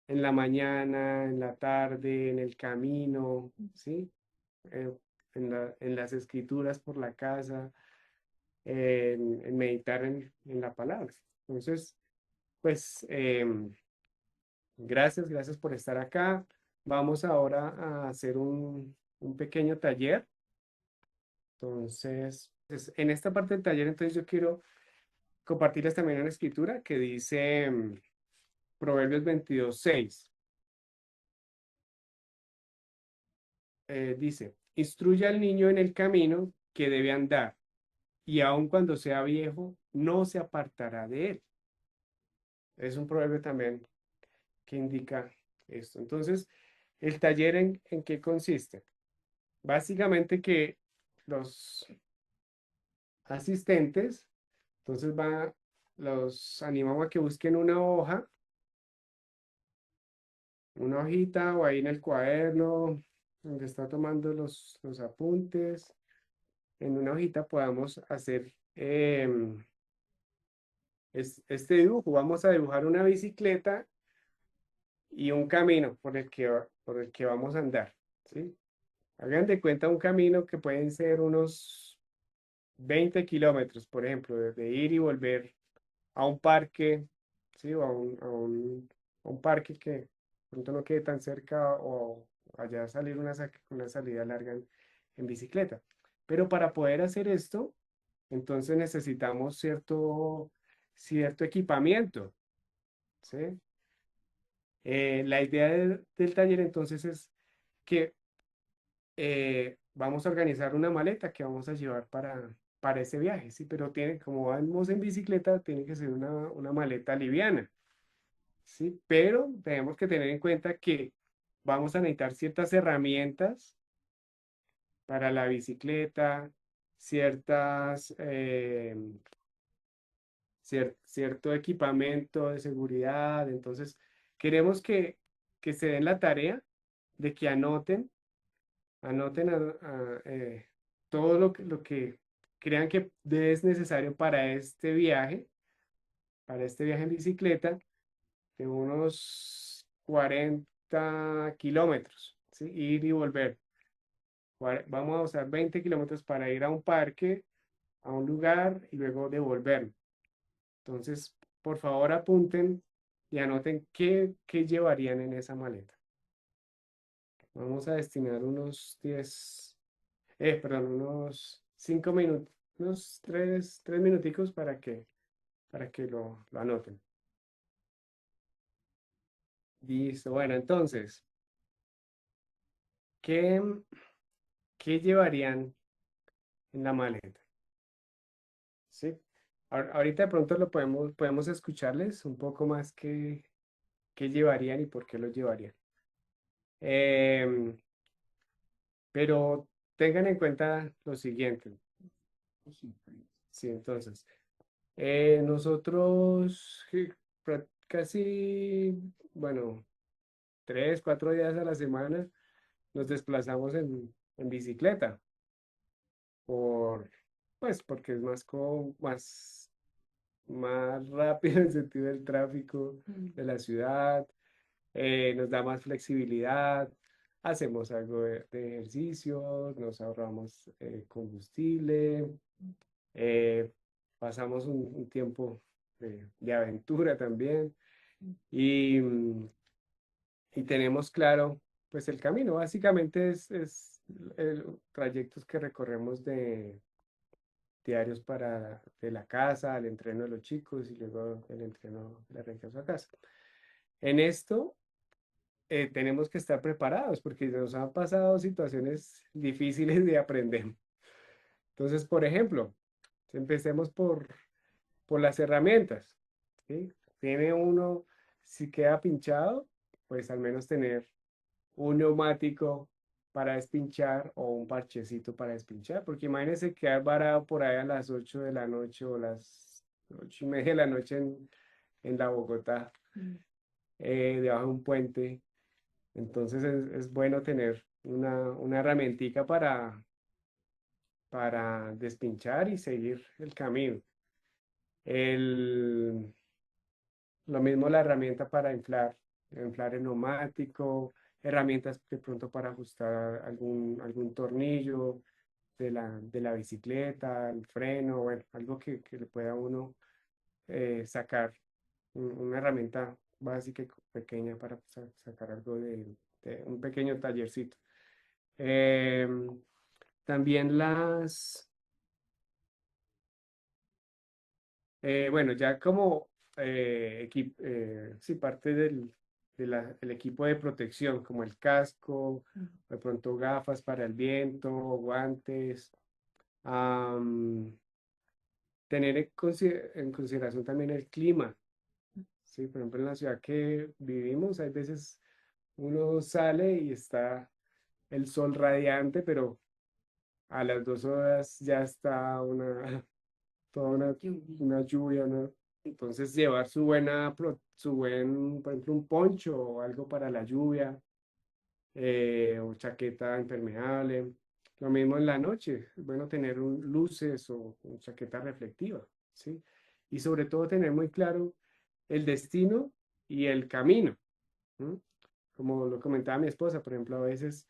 en la mañana, en la tarde, en el camino, ¿sí? Eh, en las escrituras por la casa, en meditar en la palabra. Entonces, pues, gracias por estar acá. Vamos ahora a hacer un pequeño taller. Entonces, en esta parte del taller, entonces yo quiero compartirles también una escritura que dice Proverbios 22:6. Dice, instruye al niño en el camino que debe andar, y aun cuando sea viejo, no se apartará de él. Es un proverbio también que indica esto. Entonces, ¿el taller en qué consiste? Básicamente que los asistentes, entonces los animamos a que busquen una hojita o ahí en el cuaderno donde está tomando los apuntes. En una hojita podamos hacer este dibujo. Vamos a dibujar una bicicleta y un camino por el que vamos a andar, ¿sí? Hagan de cuenta un camino que pueden ser unos 20 kilómetros, por ejemplo, de ir y volver a un parque, ¿sí? O a un parque que de pronto no quede tan cerca o allá salir una salida larga en bicicleta. Pero para poder hacer esto, entonces necesitamos cierto equipamiento, ¿sí? La idea del taller entonces es que vamos a organizar una maleta que vamos a llevar para ese viaje, ¿sí? Pero como vamos en bicicleta, tiene que ser una maleta liviana, ¿sí? Pero tenemos que tener en cuenta que vamos a necesitar ciertas herramientas para la bicicleta, ciertas, cierto equipamiento de seguridad. Entonces, queremos que se den la tarea de que anoten todo lo que crean que es necesario para este viaje en bicicleta de unos 40 kilómetros, ¿sí? Ir y volver. Vamos a usar 20 kilómetros para ir a un parque, a un lugar y luego devolver. Entonces, por favor, apunten y anoten qué llevarían en esa maleta. Vamos a destinar unos 5 minutos, unos 3 minuticos para que lo anoten. Listo. Bueno, entonces, ¿qué, qué llevarían en la maleta? ¿Sí? Ahorita de pronto podemos escucharles un poco más qué llevarían y por qué lo llevarían. Em, pero tengan en cuenta lo siguiente. Sí, entonces, nosotros casi, bueno, 3, 4 días a la semana nos desplazamos en bicicleta por, pues porque es más rápido en el sentido del tráfico de la ciudad, nos da más flexibilidad, hacemos algo de ejercicio, nos ahorramos combustible, eh, pasamos un tiempo de aventura también y tenemos claro pues el camino. Básicamente es el trayectos que recorremos diarios de la casa al entreno de los chicos y luego el entreno de regreso a casa. En esto tenemos que estar preparados porque nos han pasado situaciones difíciles de aprender. Entonces, por ejemplo, empecemos por las herramientas, ¿sí? Tiene uno, si queda pinchado, pues al menos tener un neumático para despinchar o un parchecito para despinchar, porque imagínense quedar varado por ahí a las 8 de la noche o las 8:30 de la noche en la Bogotá, debajo de un puente. Entonces es bueno tener una herramientica para despinchar y seguir el camino. El, lo mismo la herramienta para inflar el neumático, herramientas de pronto para ajustar algún tornillo de la bicicleta, el freno, bueno, algo que le pueda uno sacar, una herramienta básica y pequeña para sacar algo de un pequeño tallercito. Em, también bueno, ya como sí, parte del equipo de protección, como el casco, de pronto gafas para el viento, guantes, am, tener en consideración también el clima, ¿sí? Por ejemplo, en la ciudad que vivimos, hay veces uno sale y está el sol radiante, pero a las 2 horas ya está toda una lluvia, ¿no? Entonces llevar por ejemplo, un poncho o algo para la lluvia, o chaqueta impermeable. Lo mismo en la noche, es bueno tener luces o chaqueta reflectiva, ¿sí? Y sobre todo tener muy claro el destino y el camino, ¿m? Como lo comentaba mi esposa, por ejemplo, a veces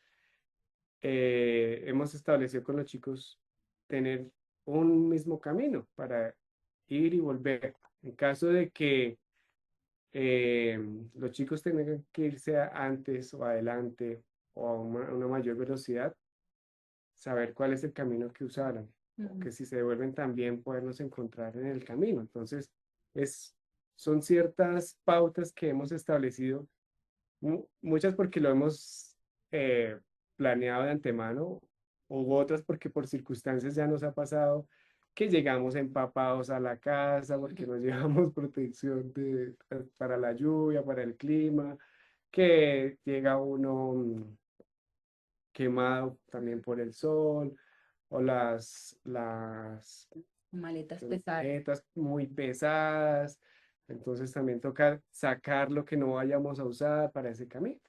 hemos establecido con los chicos tener un mismo camino para ir y volver. En caso de que eh, los chicos tengan que irse antes o adelante o a una mayor velocidad, saber cuál es el camino que usaron, o que si se devuelven también podernos encontrar en el camino. Entonces, es, son ciertas pautas que hemos establecido, muchas porque lo hemos planeado de antemano, u otras porque por circunstancias ya nos ha pasado que llegamos empapados a la casa porque no llevamos protección para la lluvia, para el clima, que llega uno quemado también por el sol, o las Maletas pesadas. maletas muy pesadas. Entonces también toca sacar lo que no vayamos a usar para ese camino.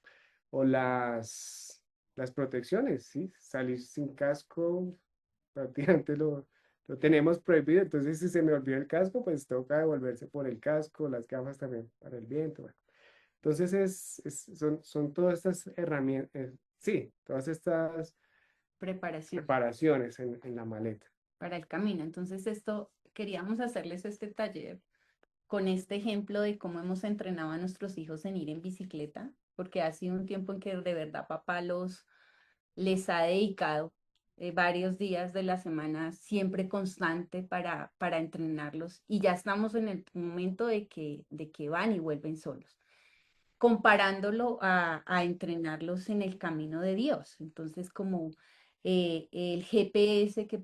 O las protecciones, ¿sí? Salir sin casco, prácticamente lo tenemos prohibido. Entonces, si se me olvida el casco, pues toca devolverse por el casco, las gafas también para el viento. Bueno. Entonces, son todas estas herramientas, sí, todas estas Preparación preparaciones en la maleta. para el camino. Entonces, esto queríamos hacerles este taller con este ejemplo de cómo hemos entrenado a nuestros hijos en ir en bicicleta, porque ha sido un tiempo en que de verdad papá les ha dedicado varios días de la semana siempre constante para entrenarlos y ya estamos en el momento de que van y vuelven solos, comparándolo a entrenarlos en el camino de Dios. Entonces, como el GPS que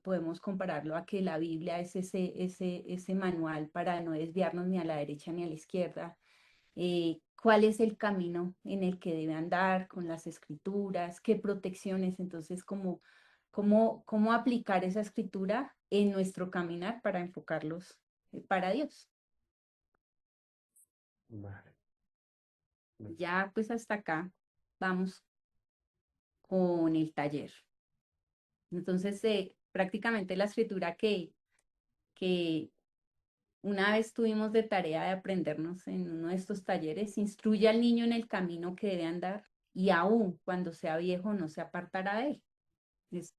podemos compararlo a que la Biblia es ese manual para no desviarnos ni a la derecha ni a la izquierda. Cuál es el camino en el que debe andar con las escrituras, qué protecciones, entonces, cómo aplicar esa escritura en nuestro caminar para enfocarlos para Dios. Vale. Ya pues hasta acá vamos con el taller. Entonces, prácticamente la escritura que una vez tuvimos de tarea de aprendernos en uno de estos talleres, instruye al niño en el camino que debe andar y aún cuando sea viejo no se apartará de él. Es